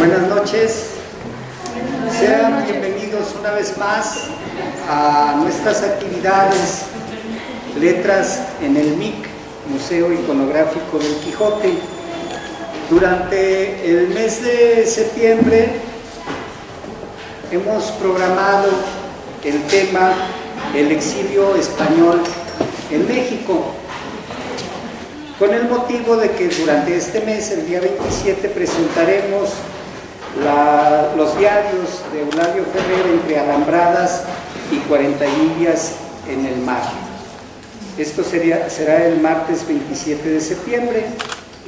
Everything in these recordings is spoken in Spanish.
Buenas noches, sean bienvenidos una vez más a nuestras actividades Letras en el MIC, Museo Iconográfico del Quijote. Durante el mes de septiembre hemos programado el tema El exilio español en México, con el motivo de que durante este mes, el día 27, presentaremos los diarios de Eulalio Ferrer Entre Alambradas y 40 Indias en el Mar. Esto será el martes 27 de septiembre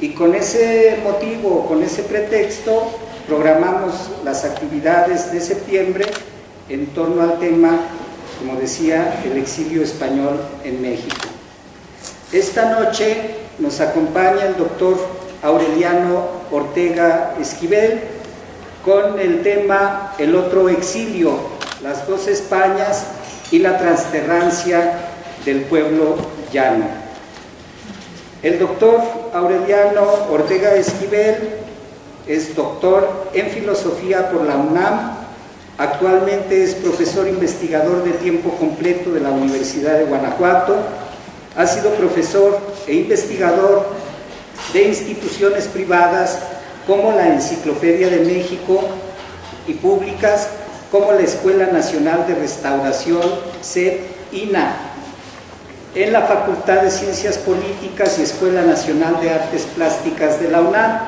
y con ese motivo, con ese pretexto, programamos las actividades de septiembre en torno al tema, como decía, el exilio español en México. Esta noche nos acompaña el doctor Aureliano Ortega Esquivel con el tema El otro exilio, las dos Españas y la transterrancia del pueblo llano. El doctor Aureliano Ortega Esquivel es doctor en filosofía por la UNAM. Actualmente es profesor investigador de tiempo completo de la Universidad de Guanajuato. Ha sido profesor e investigador de instituciones privadas como la Enciclopedia de México y públicas como la Escuela Nacional de Restauración, CEP-INA, en la Facultad de Ciencias Políticas y Escuela Nacional de Artes Plásticas de la UNAM.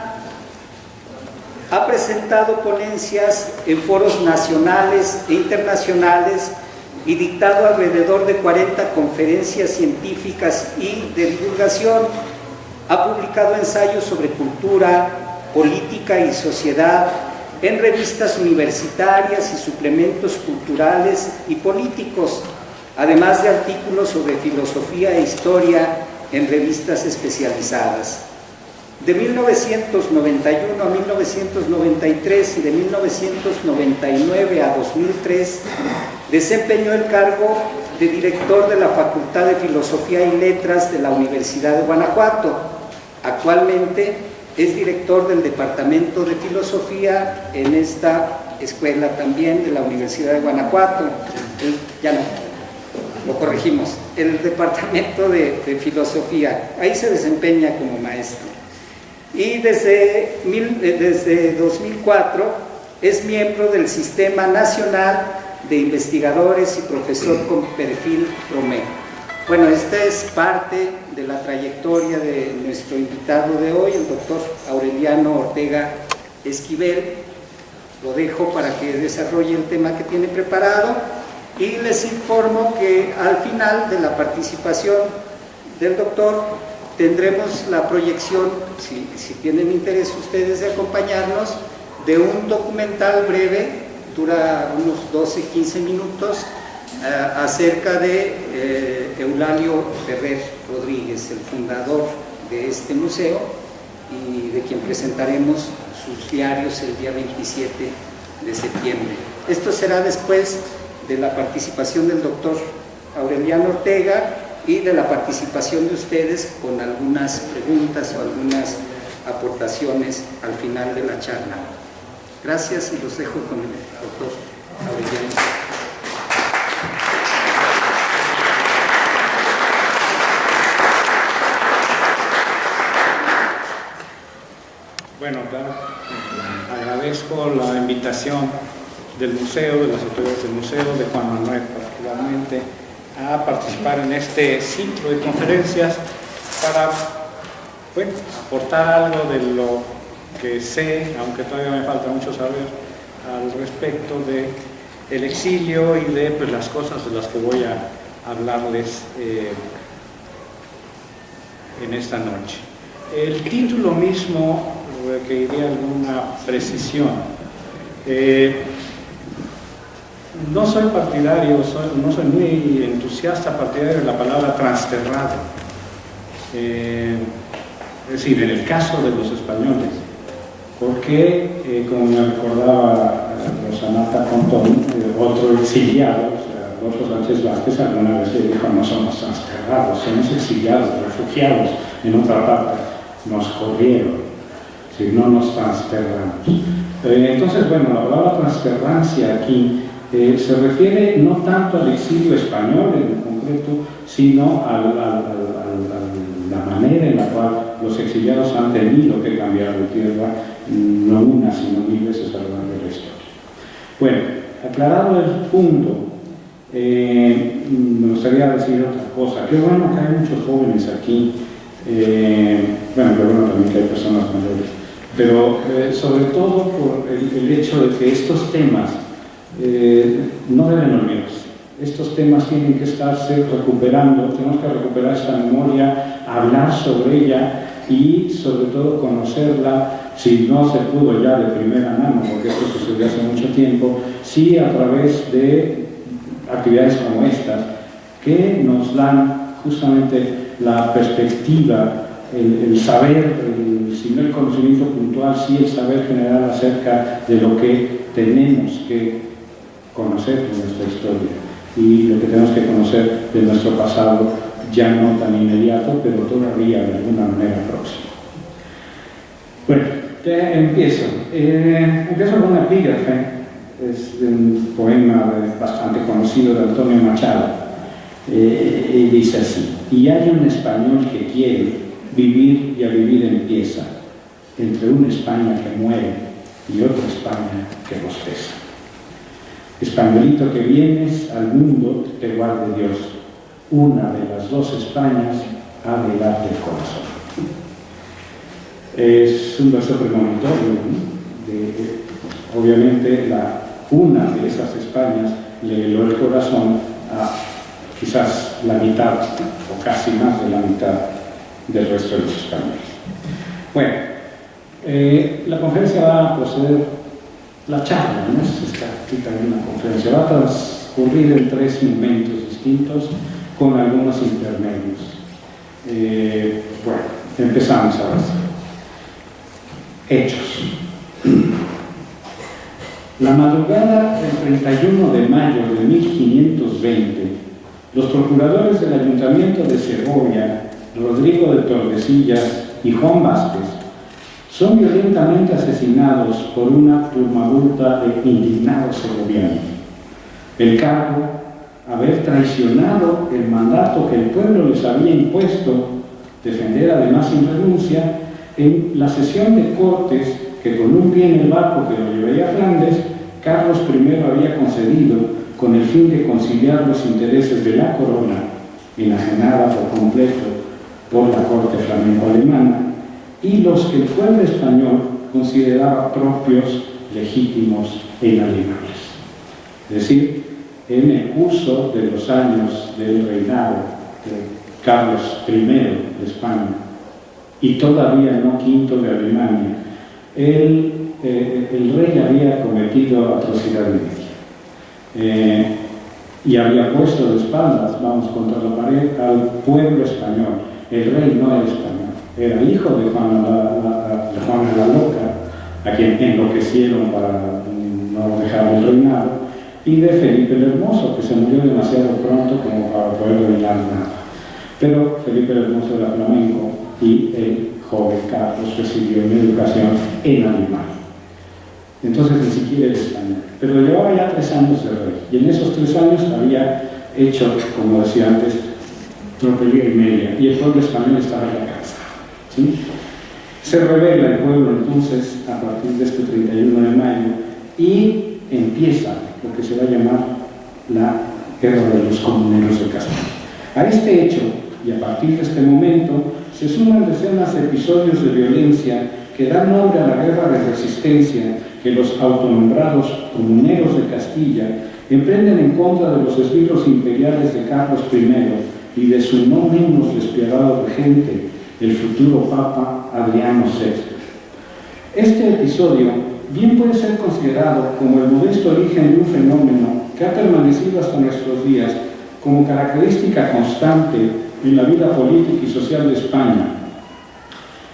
Ha presentado ponencias en foros nacionales e internacionales y dictado alrededor de 40 conferencias científicas y de divulgación. Ha publicado ensayos sobre cultura, política y sociedad en revistas universitarias y suplementos culturales y políticos, además de artículos sobre filosofía e historia en revistas especializadas. De 1991 a 1993 y de 1999 a 2003 desempeñó el cargo de director de la Facultad de Filosofía y Letras de la Universidad de Guanajuato. Actualmente es director del Departamento de Filosofía en esta escuela también de la Universidad de Guanajuato. Lo corregimos, el Departamento de Filosofía. Ahí se desempeña como maestro. Y desde 2004 es miembro del Sistema Nacional de Investigadores y profesor con perfil Romeo. Bueno, esta es parte de la trayectoria de nuestro invitado de hoy, el doctor Aureliano Ortega Esquivel. Lo dejo para que desarrolle el tema que tiene preparado y les informo que al final de la participación del doctor tendremos la proyección, si tienen interés ustedes de acompañarnos, de un documental breve, dura unos 12-15 minutos, acerca de Eulalio Ferrer Rodríguez, el fundador de este museo y de quien presentaremos sus diarios el día 27 de septiembre. Esto será después de la participación del doctor Aureliano Ortega y de la participación de ustedes con algunas preguntas o algunas aportaciones al final de la charla. Gracias y los dejo con el doctor Aureliano. Bueno, agradezco la invitación del museo, de las autoridades del museo, de Juan Manuel particularmente, a participar en este ciclo de conferencias para aportar algo de lo que sé, aunque todavía me falta mucho saber, al respecto del exilio y de las cosas de las que voy a hablarles en esta noche. El título mismo requeriría alguna precisión. No soy partidario, no soy muy entusiasta partidario de la palabra transterrado. Es decir, en el caso de los españoles, porque, como me recordaba Rosanata Pontón, otro exiliado, Adolfo Sánchez Vázquez, alguna vez le dijo: no somos transterrados, somos exiliados, refugiados en otra parte, nos corrieron, si no nos transterramos. Entonces, bueno, la palabra transterrancia aquí se refiere no tanto al exilio español en concreto, sino a la manera en la cual los exiliados han tenido que cambiar de tierra, no una, sino 1000 veces a lo largo de la historia. Bueno, aclarado el punto, me gustaría decir otra cosa. Qué bueno que hay muchos jóvenes aquí, bueno, pero bueno también que hay personas mayores, pero sobre todo por el hecho de que estos temas no deben olvidarse. Estos temas tienen que estarse recuperando, tenemos que recuperar esta memoria, hablar sobre ella y sobre todo conocerla, si no se pudo ya de primera mano, porque esto sucedió hace mucho tiempo, sí a través de actividades como estas, que nos dan justamente la perspectiva, el saber, si no el conocimiento puntual, sí el saber general acerca de lo que tenemos que conocer de nuestra historia y lo que tenemos que conocer de nuestro pasado, ya no tan inmediato, pero todavía de alguna manera próximo. Bueno, empiezo. Empiezo con una epígrafe, es de un poema bastante conocido de Antonio Machado, y dice así: y hay un español que quiere vivir y a vivir empieza, entre una España que muere y otra España que bosteza. Españolito que vienes al mundo, te guarde Dios, una de las dos Españas ha de darte el corazón. Es un verso premonitorio, ¿no? Obviamente una de esas Españas le heló el corazón a quizás la mitad o casi más de la mitad del resto de los españoles. Bueno, la conferencia va a proceder. La charla, no es escrita en una conferencia, va a transcurrir en 3 momentos distintos con algunos intermedios. Bueno, empezamos ahora. Hechos. La madrugada del 31 de mayo de 1520, los procuradores del Ayuntamiento de Segovia, Rodrigo de Tordesillas y Juan Vázquez, son violentamente asesinados por una turmabulta de indignados segovianos. El cargo, haber traicionado el mandato que el pueblo les había impuesto, defender además sin renuncia, en la sesión de Cortes que con un pie en el barco que lo llevaría a Flandes, Carlos I había concedido con el fin de conciliar los intereses de la corona, enajenada por completo por la corte flamenco-alemana, y los que el pueblo español consideraba propios, legítimos e inalienables. Es decir, en el curso de los años del reinado de Carlos I de España y todavía no V de Alemania, el rey había cometido atrocidad y media. Y había puesto de espaldas, vamos contra la pared, al pueblo español. El rey no era español. Era hijo de Juana la Loca, a quien enloquecieron para no dejar el reinado, y de Felipe el Hermoso, que se murió demasiado pronto como para poder reinar nada. Pero Felipe el Hermoso era flamenco y el joven Carlos recibió una educación en alemán. Entonces ni siquiera era español. Pero llevaba ya 3 años de rey, y en esos 3 años había hecho, como decía antes, tropelía y media, y el pueblo español estaba ya cansado. ¿Sí? Se revela el pueblo entonces a partir de este 31 de mayo y empieza lo que se va a llamar la Guerra de los Comuneros de Castilla. A este hecho y a partir de este momento se suman decenas de episodios de violencia que dan nombre a la guerra de resistencia que los autonombrados Comuneros de Castilla emprenden en contra de los esbirros imperiales de Carlos I y de su no menos despiadado regente, el futuro Papa Adriano VI. Este episodio bien puede ser considerado como el modesto origen de un fenómeno que ha permanecido hasta nuestros días como característica constante en la vida política y social de España: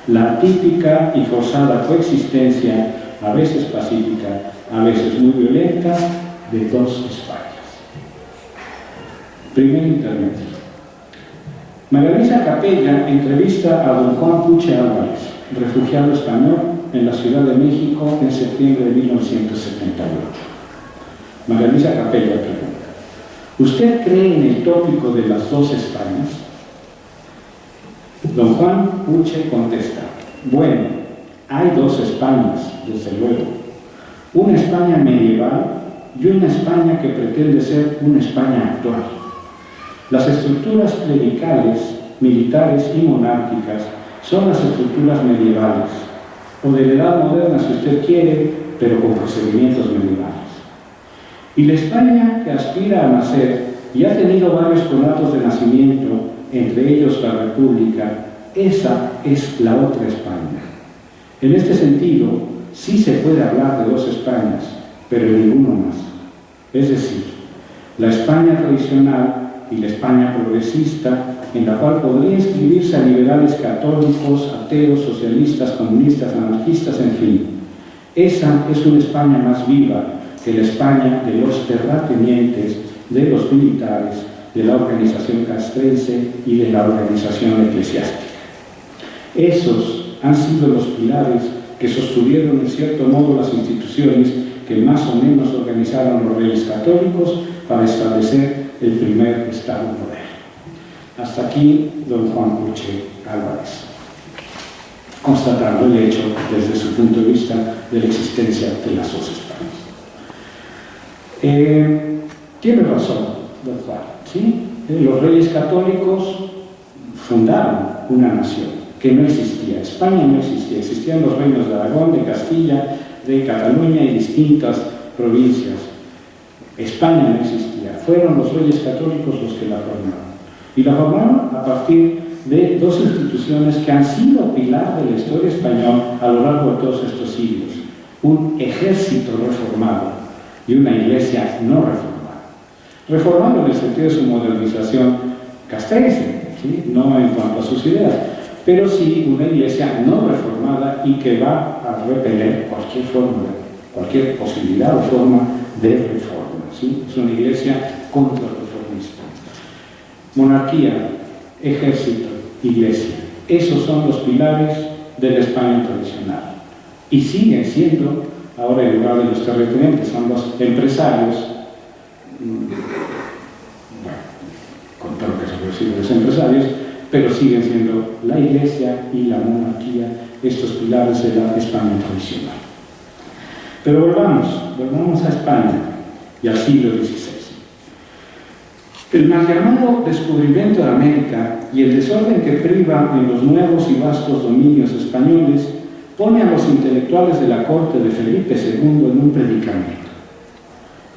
la típica y forzada coexistencia, a veces pacífica, a veces muy violenta, de 2 Españas. Primer intermedio. María Luisa Capella entrevista a don Juan Puche Álvarez, refugiado español, en la Ciudad de México en septiembre de 1978. María Luisa Capella pregunta: ¿usted cree en el tópico de las dos Españas? Don Juan Puche contesta: bueno, hay dos Españas, desde luego. Una España medieval y una España que pretende ser una España actual. Las estructuras clericales, militares y monárquicas son las estructuras medievales, o de la edad moderna si usted quiere, pero con procedimientos medievales. Y la España que aspira a nacer y ha tenido varios conatos de nacimiento, entre ellos la República, esa es la otra España. En este sentido, sí se puede hablar de dos Españas, pero ninguno más. Es decir, la España tradicional y la España progresista, en la cual podría inscribirse a liberales católicos, ateos, socialistas, comunistas, anarquistas, en fin. Esa es una España más viva que la España de los terratenientes, de los militares, de la organización castrense y de la organización eclesiástica. Esos han sido los pilares que sostuvieron en cierto modo las instituciones que más o menos organizaron los reyes católicos para establecer el primer Estado moderno. Hasta aquí don Juan Puche Álvarez, constatando el hecho desde su punto de vista de la existencia de las dos Españas. Tiene razón don Juan, ¿sí? Los reyes católicos fundaron una nación que no existía. España no existía. Existían los reinos de Aragón, de Castilla, de Cataluña y distintas provincias. España no existía. Fueron los reyes católicos los que la formaron. Y la formaron a partir de dos instituciones que han sido pilar de la historia española a lo largo de todos estos siglos. Un ejército reformado y una iglesia no reformada. Reformado en el sentido de su modernización castrense, ¿sí? No en cuanto a sus ideas, pero sí una iglesia no reformada y que va a repeler cualquier forma, cualquier posibilidad o forma de reforma, ¿sí? Es una iglesia contrarreformista. Monarquía, ejército, iglesia, esos son los pilares de la España tradicional y siguen siendo, ahora en lugar de los terratenientes, son los empresarios, bueno, con todo lo que se recibe los empresarios, pero siguen siendo la iglesia y la monarquía estos pilares de la España tradicional. Pero volvamos a España y al siglo XVI. El mal llamado descubrimiento de América y el desorden que priva en los nuevos y vastos dominios españoles pone a los intelectuales de la corte de Felipe II en un predicamento.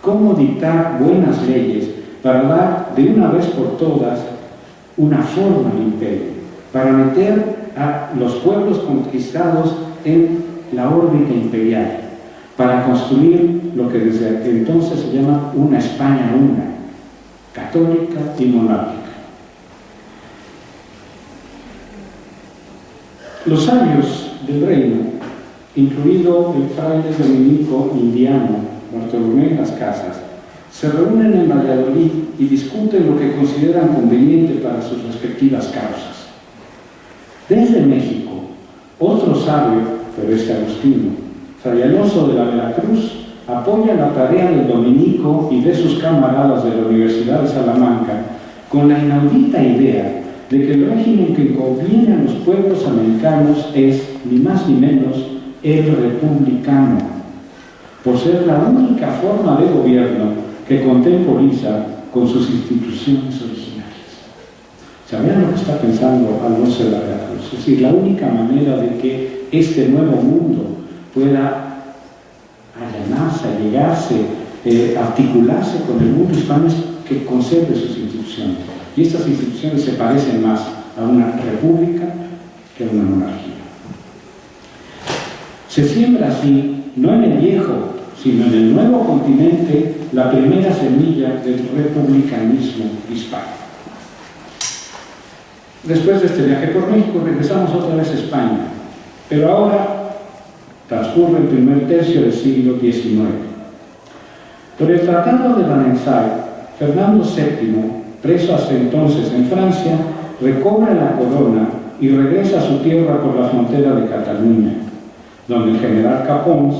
¿Cómo dictar buenas leyes para dar de una vez por todas una forma al imperio, para meter a los pueblos conquistados en la órbita imperial, para construir lo que desde entonces se llama una España una, católica y monárquica? Los sabios del reino, incluido el fraile dominico indiano Bartolomé Las Casas, se reúnen en Valladolid y discuten lo que consideran conveniente para sus respectivas causas. Desde México, otro sabio, pero agustino, Fray Alonso de la Veracruz, apoya la tarea del dominico y de sus camaradas de la Universidad de Salamanca con la inaudita idea de que el régimen que conviene a los pueblos americanos es, ni más ni menos, el republicano, por ser la única forma de gobierno que contemporiza con sus instituciones originales. ¿Sabían lo que está pensando Alonso de la Veracruz? Es decir, la única manera de que este nuevo mundo pueda allanarse, allegarse, articularse con el mundo hispano es que conserve sus instituciones. Y estas instituciones se parecen más a una república que a una monarquía. Se siembra así, no en el viejo, sino en el nuevo continente, la primera semilla del republicanismo hispano. Después de este viaje por México, regresamos otra vez a España, pero ahora transcurre el primer tercio del siglo XIX. Por el Tratado de Versailles, Fernando VII, preso hasta entonces en Francia, recobra la corona y regresa a su tierra por la frontera de Cataluña. donde el general Capons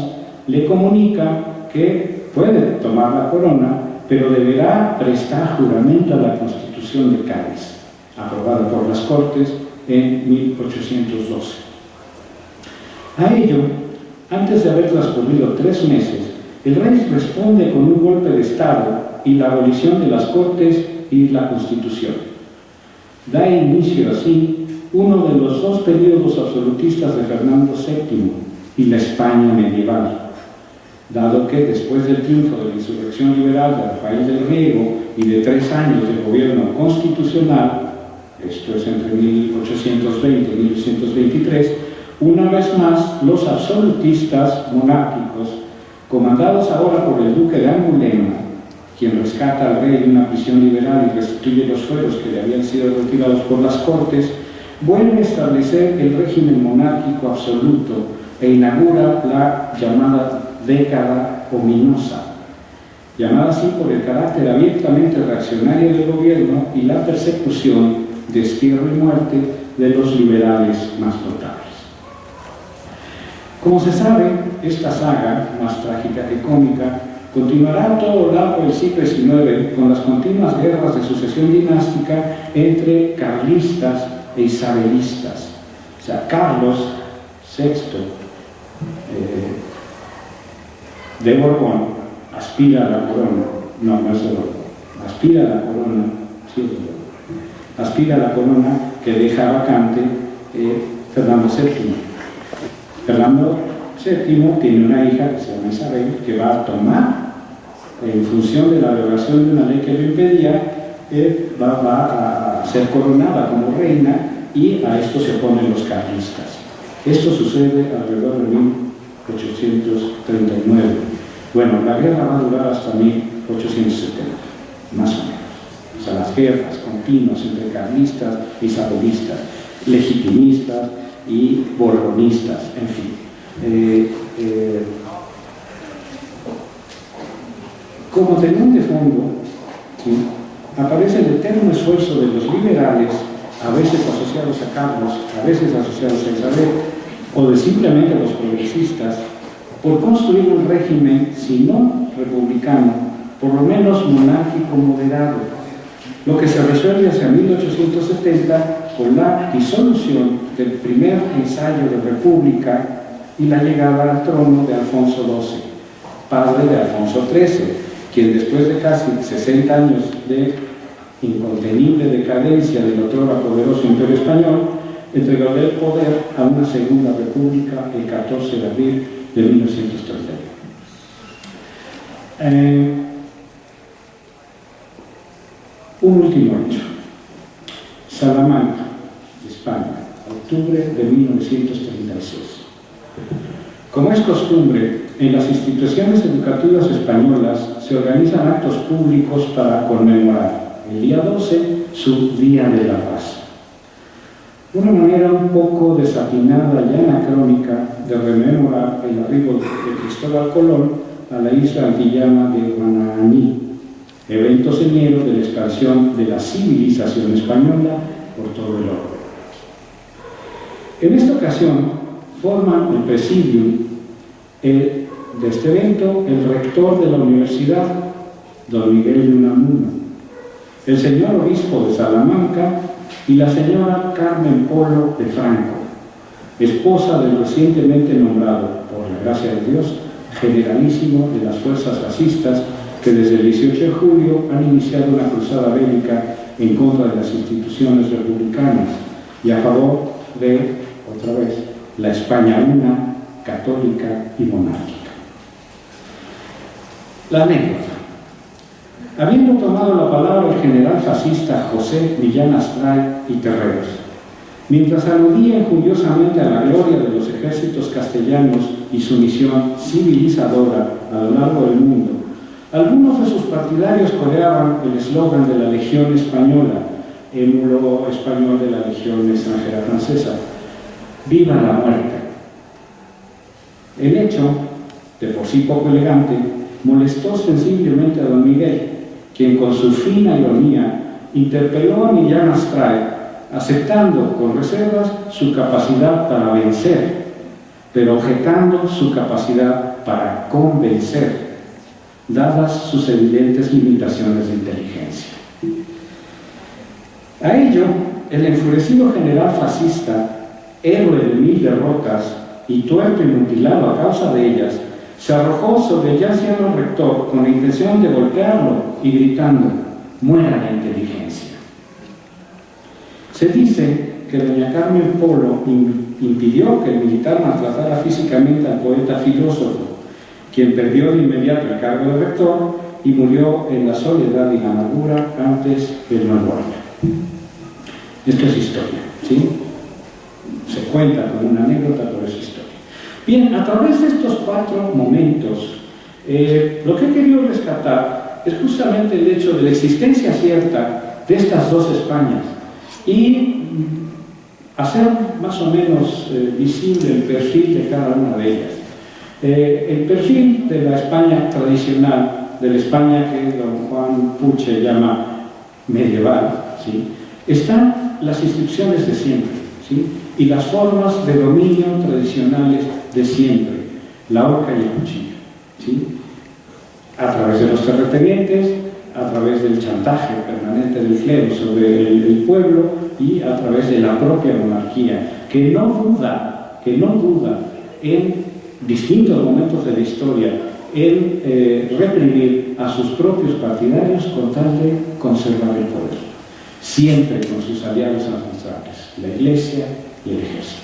le comunica que puede tomar la corona, pero deberá prestar juramento a la Constitución de Cádiz, aprobada por las Cortes en 1812. A ello, antes de haber transcurrido 3 meses, el rey responde con un golpe de Estado y la abolición de las Cortes y la Constitución. Da inicio así uno de los 2 periodos absolutistas de Fernando VII y la España medieval, dado que después del triunfo de la insurrección liberal de Rafael del Riego y de 3 años de gobierno constitucional, esto es entre 1820 y 1823, una vez más los absolutistas monárquicos, comandados ahora por el duque de Angulema, quien rescata al rey de una prisión liberal y restituye los fueros que le habían sido retirados por las Cortes, vuelve a establecer el régimen monárquico absoluto e inaugura la llamada década ominosa, llamada así por el carácter abiertamente reaccionario del gobierno y la persecución, destierro y muerte de los liberales más notables. Como se sabe, esta saga, más trágica que cómica, continuará a todo lo largo del siglo XIX con las continuas guerras de sucesión dinástica entre carlistas e isabelistas. O sea, Carlos VI de Borbón aspira a la corona, no es de Borbón, aspira a la corona, sí es de Borbón, aspira a la corona que deja vacante Fernando VII. Fernando VII tiene una hija que se llama Isabel, que va a tomar, en función de la derogación de una ley que lo impedía, va a ser coronada como reina, y a esto se oponen los carlistas. Esto sucede alrededor de 1839. Bueno, la guerra va a durar hasta 1870, más o menos. O sea, las guerras continuas entre carlistas y isabelistas, legitimistas y borbonistas, en fin. Como telón de fondo, ¿sí?, aparece el eterno esfuerzo de los liberales, a veces asociados a Carlos, a veces asociados a Isabel, o de simplemente los progresistas, por construir un régimen, si no republicano, por lo menos monárquico moderado, lo que se resuelve hacia 1870 con la disolución del primer ensayo de república y la llegada al trono de Alfonso XII, padre de Alfonso XIII, quien después de casi 60 años de incontenible decadencia del otrora poderoso Imperio Español, entregó el poder a una segunda república el 14 de abril de 1931. Un último hecho. Salamanca, España, octubre de 1936. Como es costumbre, en las instituciones educativas españolas se organizan actos públicos para conmemorar el día 12 su Día de la Paz. Una manera un poco desatinada y anacrónica de rememorar el arribo de Cristóbal Colón a la isla antillana de Guananí, evento señero de la expansión de la civilización española por todo el orbe. En esta ocasión forman el presidium de este evento el rector de la universidad, don Miguel de Unamuno, el señor obispo de Salamanca y la señora Carmen Polo de Franco, esposa del recientemente nombrado, por la gracia de Dios, generalísimo de las fuerzas fascistas que desde el 18 de julio han iniciado una cruzada bélica en contra de las instituciones republicanas y a favor de, otra vez, la España una, católica y monárquica. La anécdota. Habiendo tomado la palabra el general fascista José Millán Astray y Terreros, mientras aludía injuriosamente a la gloria de los ejércitos castellanos y su misión civilizadora a lo largo del mundo, algunos de sus partidarios coreaban el eslogan de la Legión Española, émulo español de la Legión extranjera francesa: ¡Viva la muerte! El hecho, de por sí poco elegante, molestó sensiblemente a don Miguel, quien con su fina ironía interpeló a Millán Astray, aceptando con reservas su capacidad para vencer, pero objetando su capacidad para convencer, dadas sus evidentes limitaciones de inteligencia. A ello, el enfurecido general fascista, héroe de 1000 derrotas y tuerto y mutilado a causa de ellas, se arrojó sobre el ya anciano rector con la intención de golpearlo y gritando: «¡Muera la inteligencia!». Se dice que doña Carmen Polo impidió que el militar maltratara físicamente al poeta filósofo, quien perdió de inmediato el cargo de rector y murió en la soledad y la amargura antes del nuevo año. Esto es historia, ¿sí? Se cuenta como una anécdota, pero es historia. Bien, a través de estos 4 momentos, lo que he querido rescatar es justamente el hecho de la existencia cierta de estas 2 Españas y hacer más o menos visible el perfil de cada una de ellas. El perfil de la España tradicional, de la España que don Juan Puche llama medieval, ¿sí?, están las instituciones de siempre, ¿sí?, y las formas de dominio tradicionales de siempre, la horca y el cuchillo, ¿sí?, a través de los terratenientes, a través del chantaje permanente del clero sobre el pueblo y a través de la propia monarquía, que no duda en distintos momentos de la historia en reprimir a sus propios partidarios con tal de conservar el poder, siempre con sus aliados ancestrales, la Iglesia y el ejército.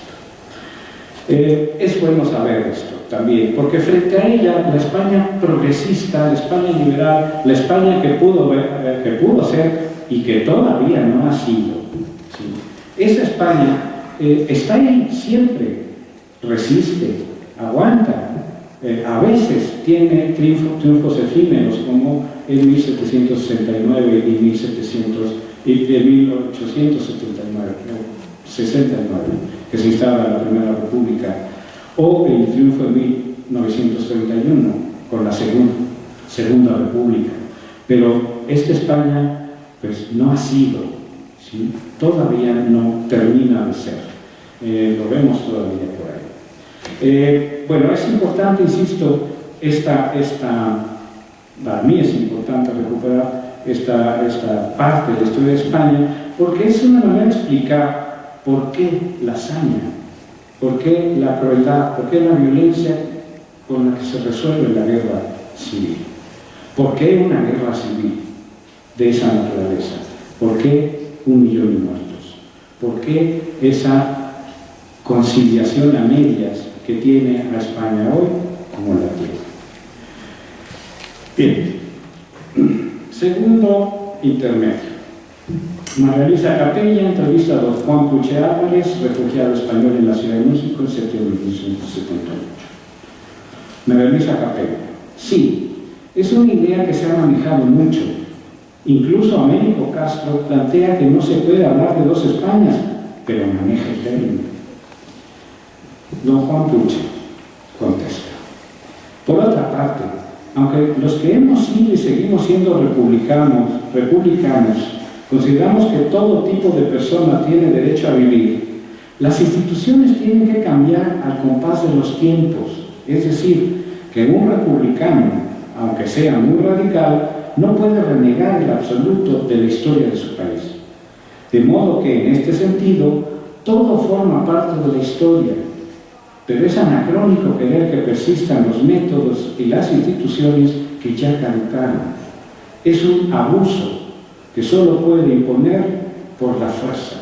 Es bueno saber esto también, porque frente a ella, la España progresista, la España liberal, la España que pudo ser y que todavía no ha sido, ¿sí?, esa España está ahí siempre, resiste, aguanta, a veces tiene triunfos efímeros, como en 1769 y 1869, que se instala la Primera República, o el triunfo de 1931 con la Segunda República. Pero esta España pues no ha sido, ¿sí?, todavía no termina de ser. Lo vemos todavía por ahí. Bueno, es importante, insisto, para mí es importante recuperar esta parte de la historia de España, porque es una manera de explicar por qué la hazaña, por qué la crueldad, por qué la violencia con la que se resuelve la guerra civil. ¿Por qué una guerra civil de esa naturaleza? ¿Por qué 1 millón de muertos? ¿Por qué esa conciliación a medias que tiene a España hoy como la tiene? Bien, segundo intermedio. María Luisa Capella entrevista a don Juan Puche Álvarez, refugiado español en la Ciudad de México en septiembre de 1978. María Luisa Capella: sí, es una idea que se ha manejado mucho. Incluso Américo Castro plantea que no se puede hablar de 2 Españas, pero maneja el término. Don Juan Puche contesta: por otra parte, aunque los que hemos sido y seguimos siendo republicanos, consideramos que todo tipo de persona tiene derecho a vivir, las instituciones tienen que cambiar al compás de los tiempos. Es decir, que un republicano, aunque sea muy radical, no puede renegar el absoluto de la historia de su país. De modo que, en este sentido, todo forma parte de la historia, pero es anacrónico querer que persistan los métodos y las instituciones que ya caducaron. Es un abuso que solo puede imponer por la fuerza,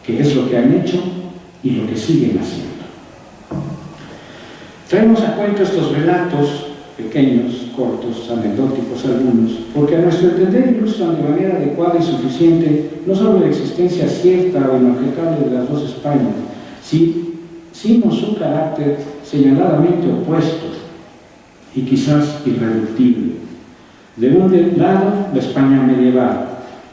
que es lo que han hecho y lo que siguen haciendo. Traemos a cuento estos relatos pequeños, cortos, anecdóticos algunos, porque a nuestro entender ilustran de manera adecuada y suficiente no solo la existencia cierta o inobjetable de las 2 Españas, sino su carácter señaladamente opuesto y quizás irreductible. De un lado, la España medieval,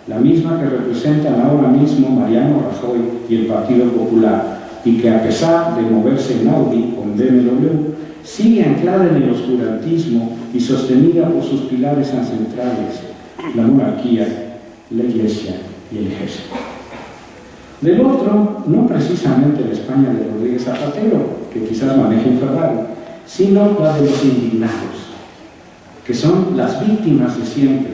la misma que representan ahora mismo Mariano Rajoy y el Partido Popular, y que a pesar de moverse en Audi con BMW, sigue anclada en el oscurantismo y sostenida por sus pilares ancestrales, la monarquía, la Iglesia y el ejército. Del otro, no precisamente la España de Rodríguez Zapatero, que quizás maneje un Ferrari, sino la de los indignados, que son las víctimas de siempre,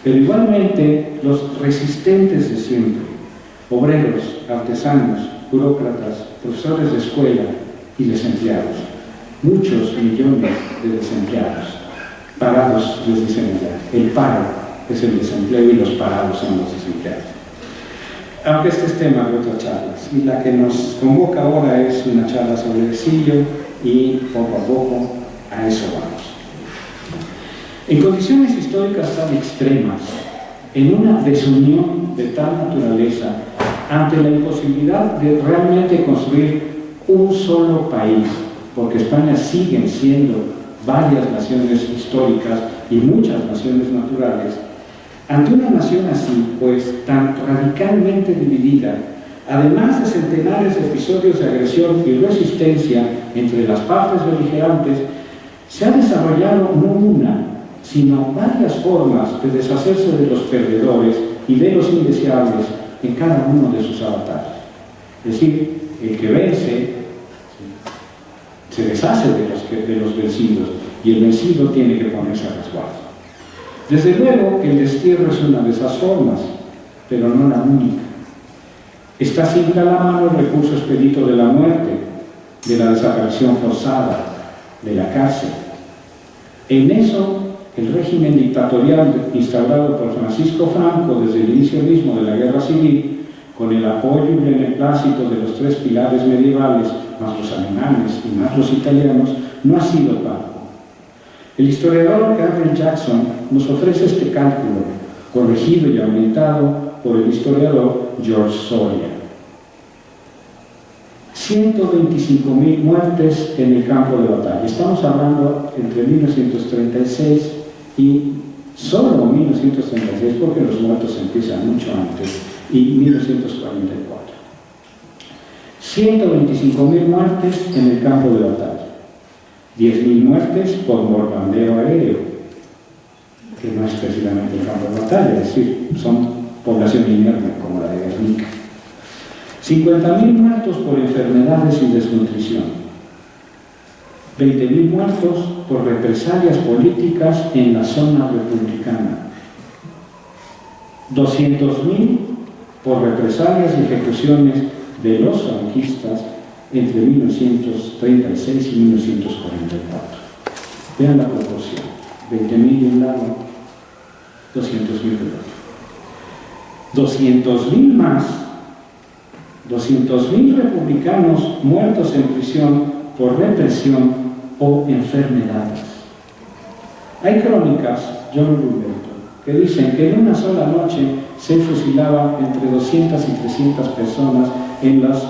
pero igualmente los resistentes de siempre, obreros, artesanos, burócratas, profesores de escuela y desempleados. Muchos millones de desempleados, parados les dicen allá. El paro es el desempleo y los parados son los desempleados. Aunque este es tema de otras charlas, y la que nos convoca ahora es una charla sobre el exilio, y poco a poco a eso vamos. En condiciones históricas tan extremas, en una desunión de tal naturaleza, ante la imposibilidad de realmente construir un solo país, porque España siguen siendo varias naciones históricas y muchas naciones naturales, ante una nación así, pues tan radicalmente dividida, además de centenares de episodios de agresión y resistencia entre las partes beligerantes, se ha desarrollado no una, sino varias formas de deshacerse de los perdedores y de los indeseables en cada uno de sus avatares. Es decir, el que vence se deshace de los vencidos, y el vencido tiene que ponerse a resguardo. Desde luego que el destierro es una de esas formas, pero no la única. Está siempre a la mano el recurso expedito de la muerte, de la desaparición forzada, de la cárcel. En eso, el régimen dictatorial instaurado por Francisco Franco desde el inicio mismo de la Guerra Civil, con el apoyo y beneplácito de los tres pilares medievales, más los alemanes y más los italianos, no ha sido parco. El historiador Gabriel Jackson nos ofrece este cálculo, corregido y aumentado por el historiador George Sawyer. 125.000 muertes en el campo de batalla. Estamos hablando entre 1936 y solo 1936, porque los muertos empiezan mucho antes, y 1944. 125.000 muertes en el campo de batalla. 10.000 muertes por bombardeo aéreo, que no es precisamente el campo de batalla, es decir, son población inerme como la de Guernica. 50.000 muertos por enfermedades y desnutrición. 20.000 muertos por represalias políticas en la zona republicana. 200.000 por represalias y ejecuciones de los franquistas entre 1936 y 1944. Vean la proporción: 20.000 de un lado, 200.000 del otro. 200.000 más, 200.000 republicanos muertos en prisión por represión o enfermedades. Hay crónicas, yo no lo invento, que dicen que en una sola noche se fusilaba entre 200 y 300 personas en las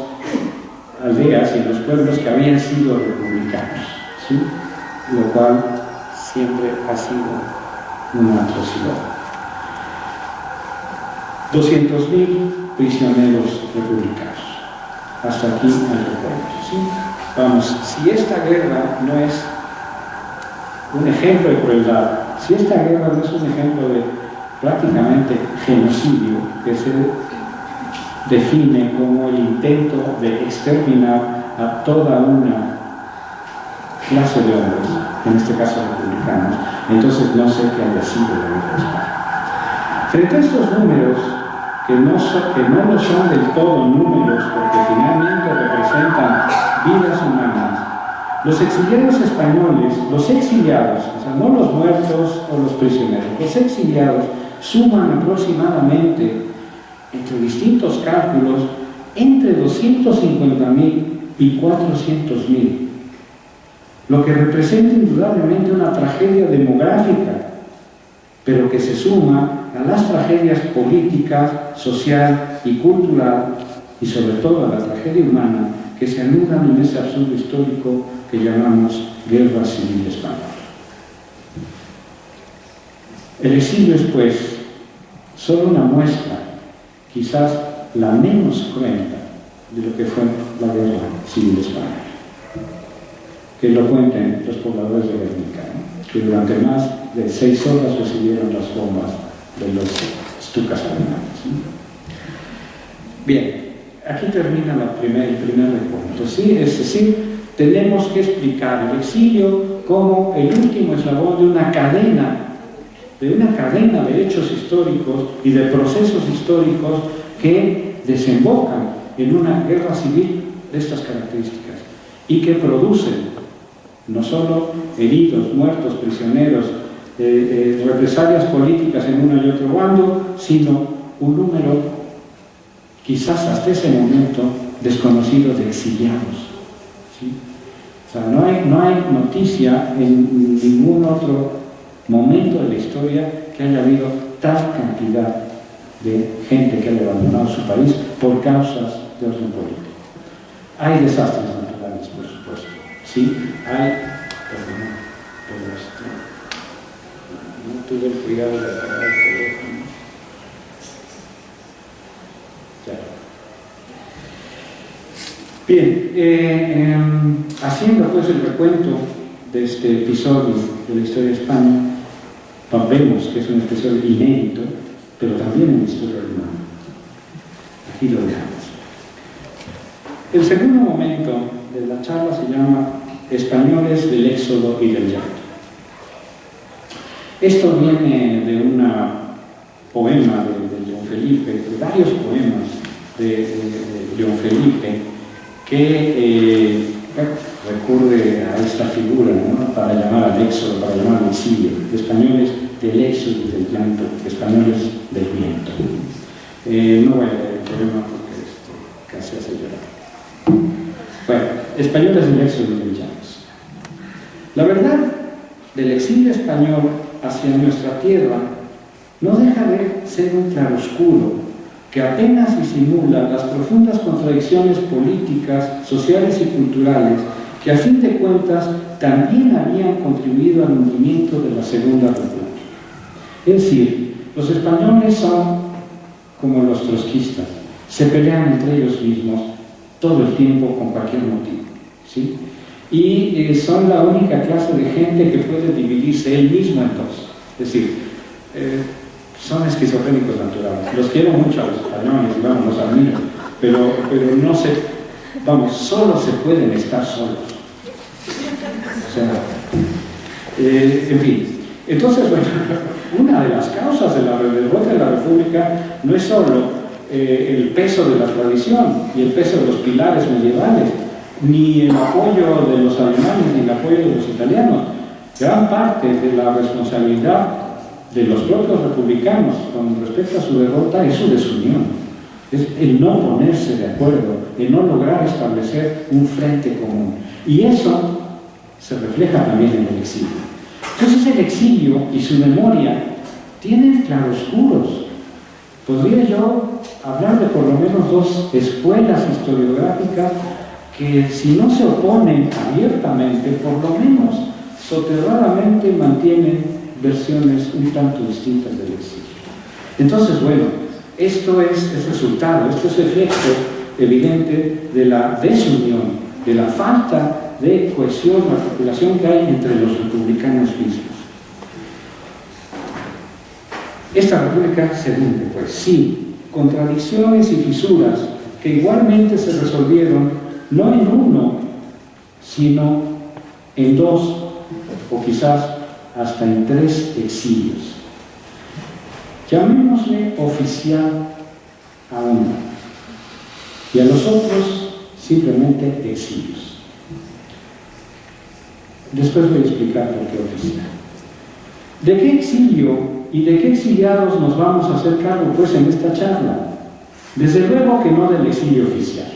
aldeas y en los pueblos que habían sido republicanos, ¿sí? Lo cual siempre ha sido una atrocidad. 200.000 prisioneros republicanos. Hasta aquí el recuento, ¿sí? Vamos, si esta guerra no es un ejemplo de crueldad, si esta guerra no es un ejemplo de prácticamente genocidio, que se define como el intento de exterminar a toda una clase de hombres, en este caso republicanos, entonces no sé qué haya sido la guerra de España. Frente a estos números, que no lo son del todo números, porque finalmente representan vidas humanas, los exiliados españoles, los exiliados, o sea, no los muertos o los prisioneros, los exiliados suman aproximadamente, entre distintos cálculos, entre 250.000 y 400.000, lo que representa indudablemente una tragedia demográfica, pero que se suma a las tragedias políticas, social y cultural, y sobre todo a la tragedia humana que se anudan en ese absurdo histórico que llamamos Guerra Civil Española. El exilio es, pues, solo una muestra, quizás la menos cruenta, de lo que fue la Guerra Civil Española. Que lo cuenten los pobladores de Guernica, ¿no? Que durante más de 6 horas recibieron las bombas de los Stukas alemanes, ¿no? Bien, aquí termina el primer recuento, ¿sí? Es decir, tenemos que explicar el exilio como el último eslabón de una cadena de hechos históricos y de procesos históricos que desembocan en una guerra civil de estas características y que producen no solo heridos, muertos, prisioneros, represalias políticas en uno y otro bando, sino un número, quizás hasta ese momento, desconocido de exiliados. ¿Sí? O sea, no hay noticia en ningún otro momento de la historia que haya habido tal cantidad de gente que haya abandonado su país por causas de orden político. Hay desastres naturales, por supuesto. Sí, hay... Perdón, pero no tuve el cuidado de apagar el teléfono. Ya. Bien, haciendo pues el recuento de este episodio de la historia de España, vemos que es un episodio inédito, pero también en la historia humana. Aquí lo dejamos. El segundo momento de la charla se llama Españoles del Éxodo y del Llanto. Esto viene de un poema de León Felipe, de varios poemas de León Felipe, que recurre a esta figura, ¿no?, para llamar al éxodo, para llamar al exilio, españoles del éxodo y del llanto, españoles del viento. No voy a leer el poema porque casi hace llorar. Bueno, españoles del éxodo y del llanto. La verdad del exilio español hacia nuestra tierra no deja de ser un claroscuro que apenas disimula las profundas contradicciones políticas, sociales y culturales que a fin de cuentas también habían contribuido al hundimiento de la Segunda República. Es decir, los españoles son como los trotskistas, se pelean entre ellos mismos todo el tiempo con cualquier motivo, ¿sí? Y son la única clase de gente que puede dividirse él mismo en dos. Es decir, son esquizofrénicos naturales. Los quiero mucho a los españoles, vamos, los admiro, pero no se, vamos, solo se pueden estar solos. O sea, en fin. Entonces, bueno, una de las causas de la derrota de la República no es solo el peso de la tradición y el peso de los pilares medievales, ni el apoyo de los alemanes, ni el apoyo de los italianos. Gran parte de la responsabilidad de los propios republicanos con respecto a su derrota es su desunión. Es el no ponerse de acuerdo, el no lograr establecer un frente común. Y eso se refleja también en el exilio. Entonces el exilio y su memoria tienen claroscuros. Podría yo hablar de por lo menos dos escuelas historiográficas que, si no se oponen abiertamente, por lo menos soterradamente mantienen versiones un tanto distintas del exilio. Entonces, bueno, esto es el resultado, esto es efecto evidente de la desunión, de la falta de cohesión, articulación que hay entre los republicanos mismos. Esta república se hunde, pues sí, contradicciones y fisuras que igualmente se resolvieron no en uno, sino en dos, o quizás hasta en tres exilios. Llamémosle oficial a uno y a los otros simplemente exilios. Después voy a explicar por qué oficial. ¿De qué exilio y de qué exiliados nos vamos a hacer cargo pues en esta charla? Desde luego que no del exilio oficial,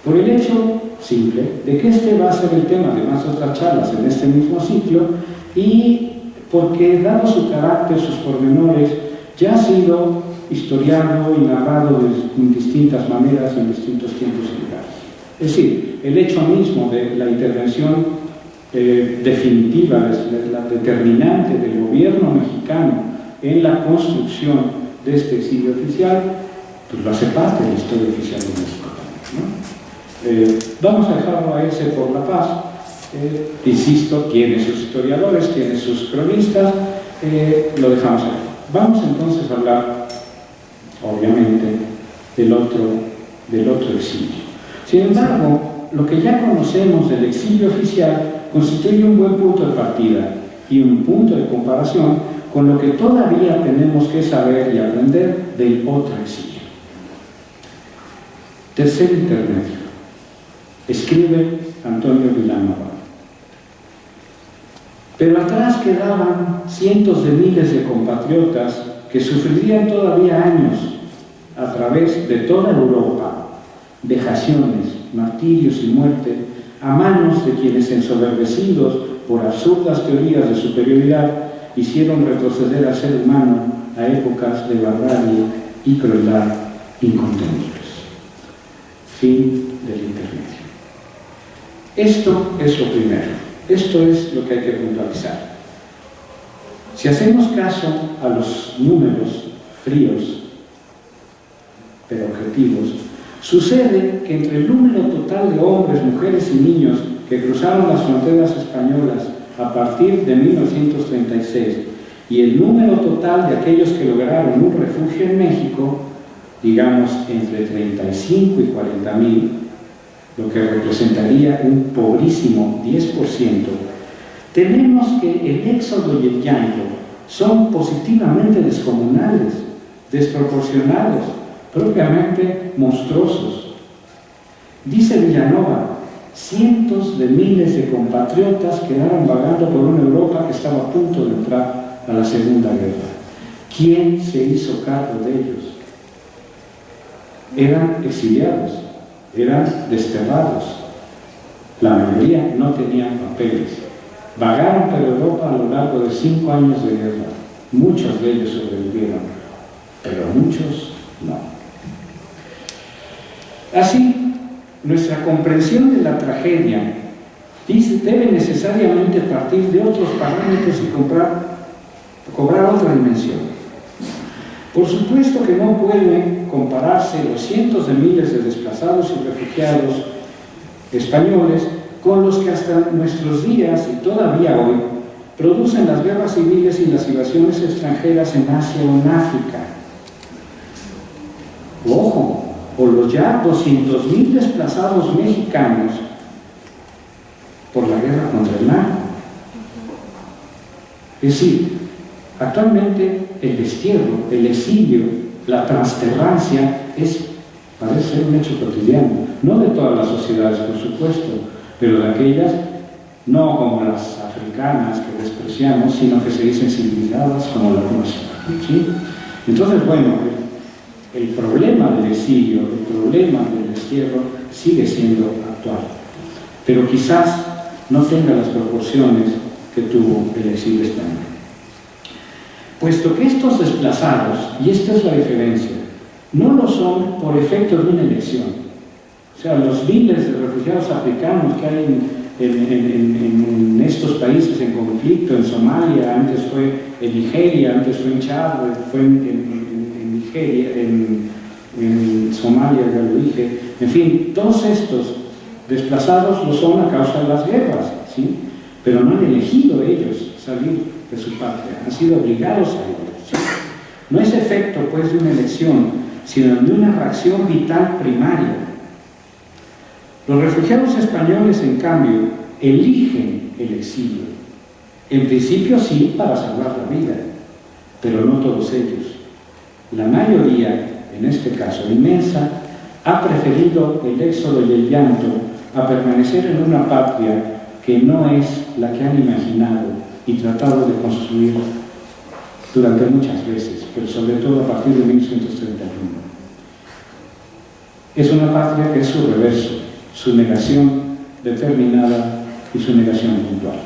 por el hecho simple de que este va a ser el tema de más otras charlas en este mismo ciclo, y porque, dado su carácter, sus pormenores, ya ha sido historiado y narrado en distintas maneras en distintos tiempos y lugares. Es decir, el hecho mismo de la intervención definitiva, la determinante del gobierno mexicano en la construcción de este exilio oficial, pues lo hace parte de la historia oficial de México también, ¿no? Vamos a dejarlo a ese por la paz. Insisto, tiene sus historiadores, tiene sus cronistas, lo dejamos ahí. Vamos entonces a hablar, obviamente, del otro exilio. Sin embargo, lo que ya conocemos del exilio oficial constituye un buen punto de partida y un punto de comparación con lo que todavía tenemos que saber y aprender del otro exilio. Tercer intermedio. Escribe Antonio Vilanova. Pero atrás quedaban cientos de miles de compatriotas que sufrirían todavía años a través de toda Europa vejaciones, martirios y muerte a manos de quienes, ensoberbecidos por absurdas teorías de superioridad, hicieron retroceder al ser humano a épocas de barbarie y crueldad incontenibles. Fin del intermedio. Esto es lo primero, esto es lo que hay que puntualizar. Si hacemos caso a los números fríos, pero objetivos, sucede que entre el número total de hombres, mujeres y niños que cruzaron las fronteras españolas a partir de 1936 y el número total de aquellos que lograron un refugio en México, digamos entre 35 y 40,000, lo que representaría un pobrísimo 10%, tenemos que el éxodo y el llanto son positivamente descomunales, desproporcionados, propiamente monstruosos. Dice Vilanova, cientos de miles de compatriotas quedaron vagando por una Europa que estaba a punto de entrar a la Segunda Guerra. ¿Quién se hizo cargo de ellos? Eran exiliados, eran desterrados. La mayoría no tenían papeles. Vagaron por Europa a lo largo de 5 años de guerra. Muchos de ellos sobrevivieron, pero muchos no. Así, nuestra comprensión de la tragedia debe necesariamente partir de otros parámetros y cobrar otra dimensión. Por supuesto que no pueden compararse los cientos de miles de desplazados y refugiados españoles con los que hasta nuestros días y todavía hoy producen las guerras civiles y las invasiones extranjeras en Asia o en África. Ojo, o los ya 200,000 desplazados mexicanos por la guerra contra el narco. Es decir, actualmente el destierro, el exilio, la transterrancia parece ser un hecho cotidiano, no de todas las sociedades, por supuesto, pero de aquellas, no como las africanas que despreciamos, sino que se dicen civilizadas como la nuestra. ¿Sí? Entonces, bueno, el problema del exilio, el problema del destierro sigue siendo actual, pero quizás no tenga las proporciones que tuvo el exilio español. Puesto que estos desplazados, y esta es la diferencia, no lo son por efecto de una elección. O sea, los miles de refugiados africanos que hay en estos países en conflicto, en Somalia, antes fue en Nigeria, antes fue en Chad, fue en Nigeria, en Somalia, ya lo dije. En fin, todos estos desplazados lo son a causa de las guerras, ¿sí? Pero no han elegido ellos salir de su patria, han sido obligados a ello, ¿sí? No es efecto, pues, de una elección, sino de una reacción vital primaria. Los refugiados españoles, en cambio, eligen el exilio. En principio sí, para salvar la vida, pero no todos ellos. La mayoría, en este caso inmensa, ha preferido el éxodo y el llanto a permanecer en una patria que no es la que han imaginado y tratado de construir durante muchas veces, pero sobre todo a partir de 1931. Es una patria que es su reverso, su negación determinada y su negación puntual.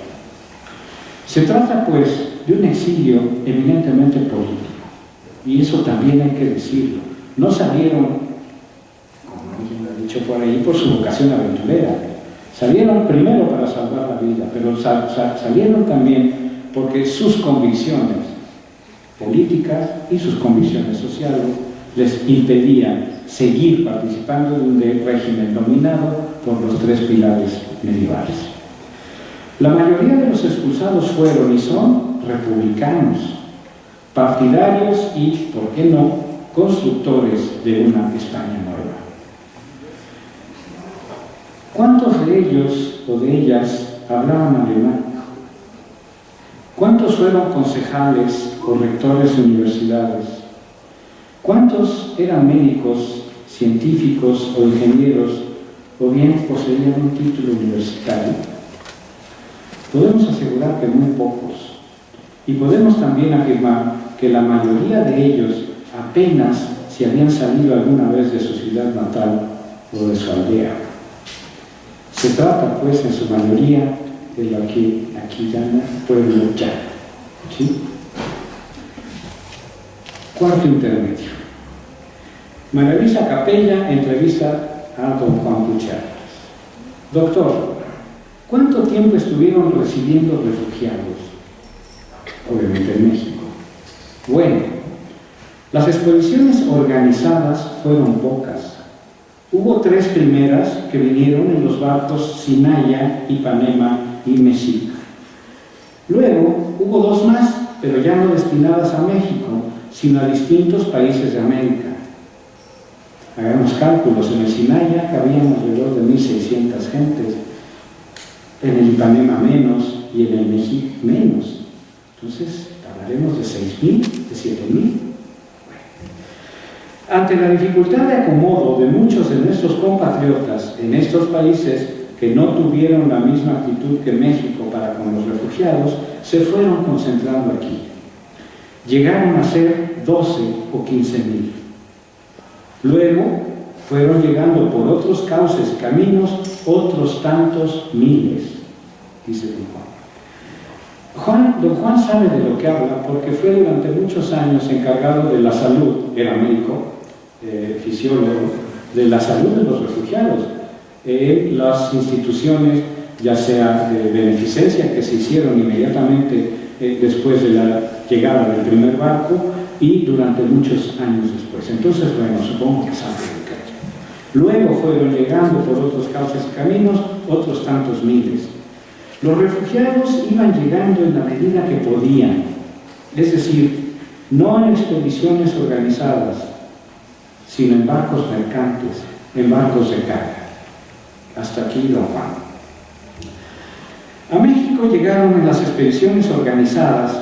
Se trata, pues, de un exilio eminentemente político, y eso también hay que decirlo. No salieron, como alguien ha dicho por ahí, por su vocación aventurera. Salieron primero para salvar la vida, pero salieron también porque sus convicciones políticas y sus convicciones sociales les impedían seguir participando de un régimen dominado por los 3 pilares medievales. La mayoría de los expulsados fueron y son republicanos, partidarios y, ¿por qué no?, constructores de una España nueva. ¿Cuántos de ellos o de ellas hablaban alemán? ¿Cuántos fueron concejales o rectores de universidades? ¿Cuántos eran médicos, científicos o ingenieros, o bien poseían un título universitario? Podemos asegurar que muy pocos. Y podemos también afirmar que la mayoría de ellos apenas si habían salido alguna vez de su ciudad natal o de su aldea. Se trata, pues, en su mayoría de lo que aquí llaman pueblo llano. ¿Sí? Cuarto intermedio. María Luisa Capella entrevista a don Juan Puchar. Doctor, ¿cuánto tiempo estuvieron recibiendo refugiados? Obviamente en México. Bueno, las expediciones organizadas fueron pocas. Hubo 3 primeras que vinieron en los barcos Sinaya, Ipanema y Mexica. Luego hubo 2 más, pero ya no destinadas a México, sino a distintos países de América. Hagamos cálculos, en el Sinaya cabían alrededor de 1.600 gentes, en el Ipanema menos y en el México menos. Entonces, hablaremos de 6.000, de 7.000. Ante la dificultad de acomodo de muchos de nuestros compatriotas en estos países que no tuvieron la misma actitud que México para con los refugiados, se fueron concentrando aquí. Llegaron a ser 12 o 15.000. Luego fueron llegando por otros cauces y caminos otros tantos miles, dice don Juan sabe de lo que habla porque fue durante muchos años encargado de la salud, era médico, fisiólogo, de la salud de los refugiados en las instituciones, ya sea de beneficencia que se hicieron inmediatamente después de la llegada del primer barco y durante muchos años después. Entonces, bueno, supongo que sabe lo que hay. Luego fueron llegando por otros cauces y caminos otros tantos miles. Los refugiados iban llegando en la medida que podían, es decir, no en expediciones organizadas, sino en barcos mercantes, en barcos de carga. Hasta aquí don Juan. A México llegaron en las expediciones organizadas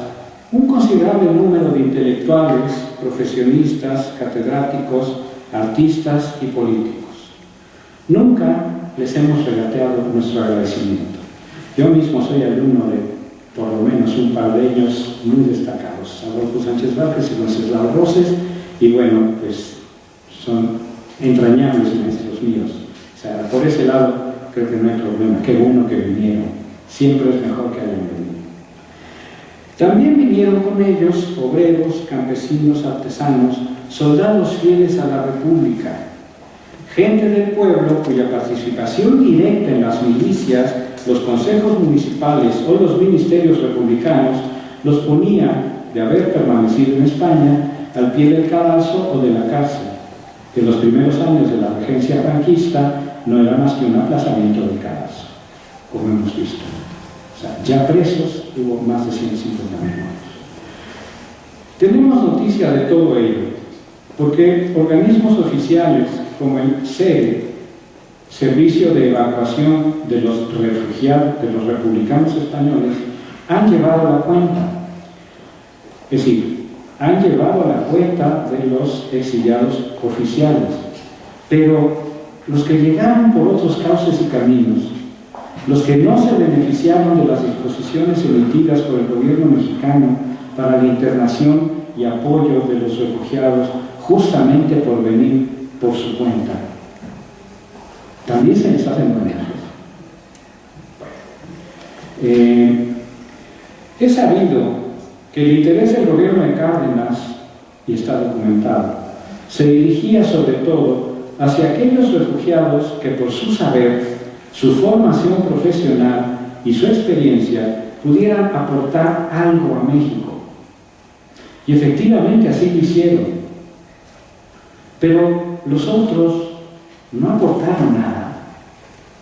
un considerable número de intelectuales, profesionistas, catedráticos, artistas y políticos. Nunca les hemos regateado nuestro agradecimiento. Yo mismo soy alumno de por lo menos un par de ellos muy destacados, Adolfo Sánchez Vázquez y Wenceslao Roses, y bueno, pues son entrañables maestros míos. O sea, por ese lado creo que no hay problema. Qué bueno que vinieron. Siempre es mejor que hayan venido. También vinieron con ellos obreros, campesinos, artesanos, soldados fieles a la República, gente del pueblo cuya participación directa en las milicias, los consejos municipales o los ministerios republicanos los ponía, de haber permanecido en España, al pie del cadalso o de la cárcel, que en los primeros años de la regencia franquista no era más que un aplazamiento del cadalso, como hemos visto. O sea, ya presos hubo más de 150 muertos. Tenemos noticia de todo ello, porque organismos oficiales como el SERE, Servicio de Evacuación de los Refugiados, de los Republicanos Españoles, han llevado la cuenta. Es decir, han llevado la cuenta de los exiliados oficiales. Pero los que llegaron por otros cauces y caminos, los que no se beneficiaron de las disposiciones emitidas por el gobierno mexicano para la internación y apoyo de los refugiados, justamente por venir por su cuenta, también se les hacen homenajes. Es sabido que el interés del gobierno de Cárdenas, y está documentado, se dirigía sobre todo hacia aquellos refugiados que por su saber, su formación profesional y su experiencia pudieran aportar algo a México. Y efectivamente así lo hicieron. Pero los otros no aportaron nada.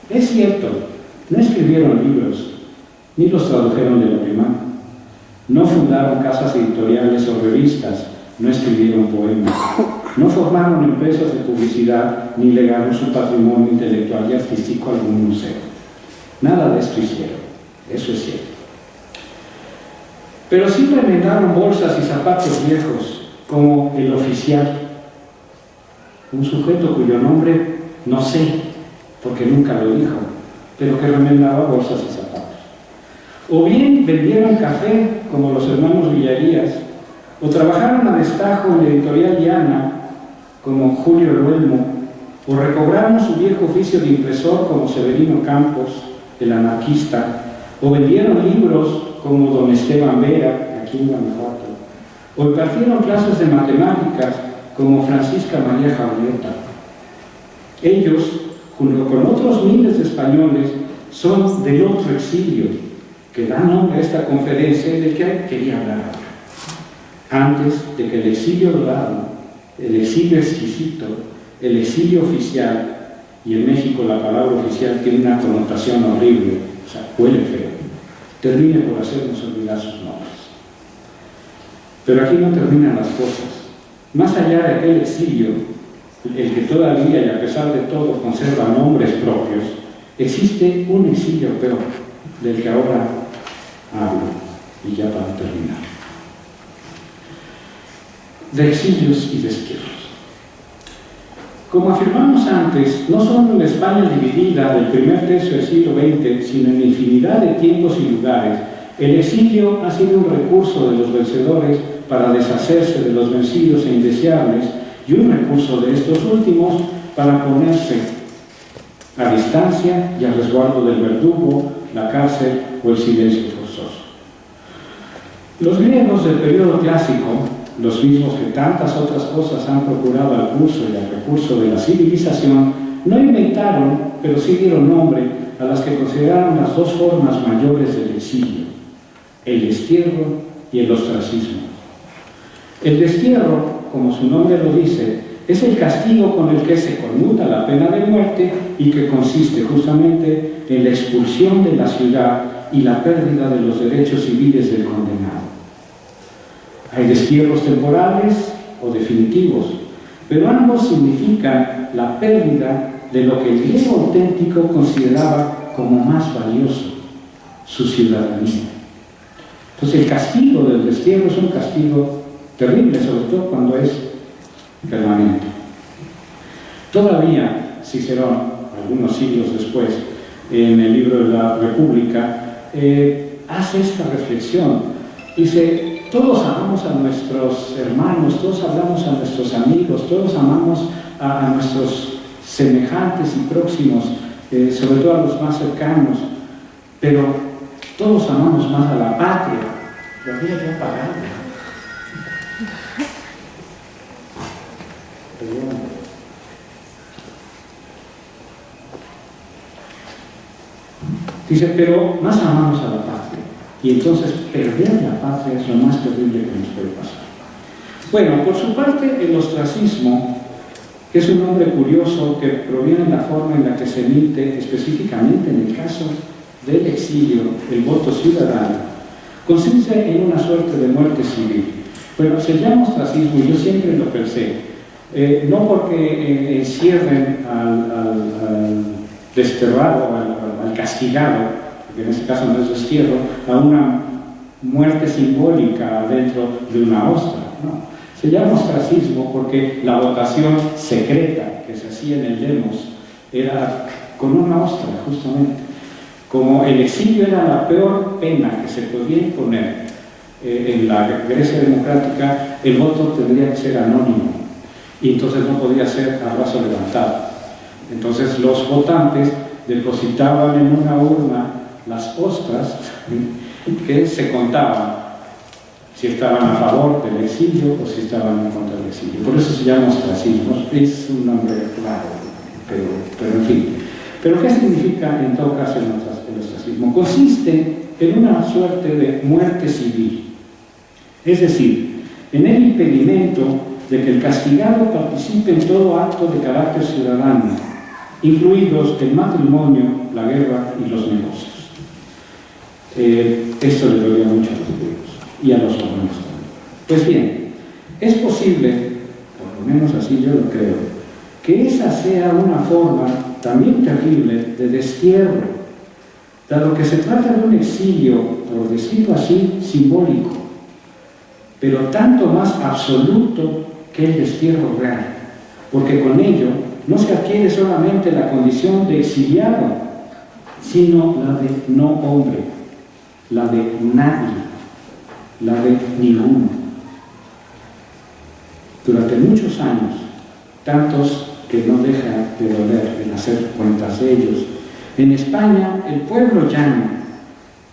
Es cierto, no escribieron libros, ni los tradujeron del alemán, no fundaron casas editoriales o revistas, no escribieron poemas, No formaron empresas de publicidad ni legaron su patrimonio intelectual y artístico a algún museo. Nada de esto hicieron, eso es cierto. Pero sí remendaron bolsas y zapatos viejos, como el oficial, un sujeto cuyo nombre no sé, porque nunca lo dijo, pero que remendaba bolsas y zapatos. O bien vendieron café, como los hermanos Villarías, o trabajaron a destajo en la editorial Diana, como Julio Eruelmo, o recobraron su viejo oficio de impresor, como Severino Campos, el anarquista, o vendieron libros, como don Esteban Vera, aquí en Guanajuato, o impartieron clases de matemáticas, como Francisca María Jaurieta. Ellos, junto con otros miles de españoles, son del otro exilio, que da nombre a esta conferencia y del que quería hablar ahora. Antes de que el exilio dorado, el exilio exquisito, el exilio oficial, y en México la palabra oficial tiene una connotación horrible, o sea, huele feo, termine por hacernos olvidar sus nombres. Pero aquí no terminan las cosas. Más allá de aquel exilio, el que todavía y a pesar de todo conserva nombres propios, existe un exilio peor, del que ahora hablo, y ya para terminar. De exilios y destierros. Como afirmamos antes, no solo en la España dividida del primer tercio del siglo XX, sino en infinidad de tiempos y lugares, el exilio ha sido un recurso de los vencedores para deshacerse de los vencidos e indeseables, y un recurso de estos últimos para ponerse a distancia y al resguardo del verdugo, la cárcel o el silencio forzoso. Los griegos del periodo clásico, los mismos que tantas otras cosas han procurado al curso y al recurso de la civilización, no inventaron, pero sí dieron nombre a las que consideraron las dos formas mayores del exilio: el destierro y el ostracismo. El destierro, como su nombre lo dice, es el castigo con el que se conmuta la pena de muerte y que consiste justamente en la expulsión de la ciudad y la pérdida de los derechos civiles del condenado. Hay destierros temporales o definitivos, pero ambos significan la pérdida de lo que el griego auténtico consideraba como más valioso: su ciudadanía. Entonces el castigo del destierro es un castigo terrible, sobre todo cuando es permanente. Todavía Cicerón, algunos siglos después, en el libro de la República, hace esta reflexión. Dice: todos amamos a nuestros hermanos, todos amamos a nuestros amigos, todos amamos a nuestros semejantes y próximos, sobre todo a los más cercanos, pero todos amamos más a la patria. Lo había yo apagado. Dice: pero más amamos a la patria. Y entonces perder la patria es lo más terrible que nos puede pasar. Bueno, por su parte, el ostracismo es un nombre curioso que proviene de la forma en la que se emite específicamente en el caso del exilio el voto ciudadano. Consiste en una suerte de muerte civil. Bueno, se llama ostracismo y yo siempre lo pensé, no porque encierren al desterrado, al castigado, porque en este caso no es destierro, a una muerte simbólica dentro de una ostra, ¿no? Se llama ostracismo porque la votación secreta que se hacía en el demos era con una ostra, justamente. Como el exilio era la peor pena que se podía imponer en la Grecia democrática, el voto tendría que ser anónimo y entonces no podía ser a brazo levantado. Entonces los votantes depositaban en una urna las ostras que se contaban si estaban a favor del exilio o si estaban en contra del exilio. Por eso se llama ostracismo. Es un nombre raro, pero en fin. ¿Pero qué significa en todo caso el ostracismo? Consiste en una suerte de muerte civil, es decir, en el impedimento de que el castigado participe en todo acto de carácter ciudadano, incluidos el matrimonio, la guerra y los negocios. Esto le dolía mucho a los griegos y a los romanos también. Pues bien, es posible, por lo menos así yo lo creo, que esa sea una forma también terrible de destierro, dado que se trata de un exilio, por decirlo así, simbólico, pero tanto más absoluto que el destierro real, porque con ello no se adquiere solamente la condición de exiliado, sino la de no hombre, la de nadie, la de ninguno. Durante muchos años, tantos que no deja de doler el hacer cuentas de ellos, en España el pueblo llano,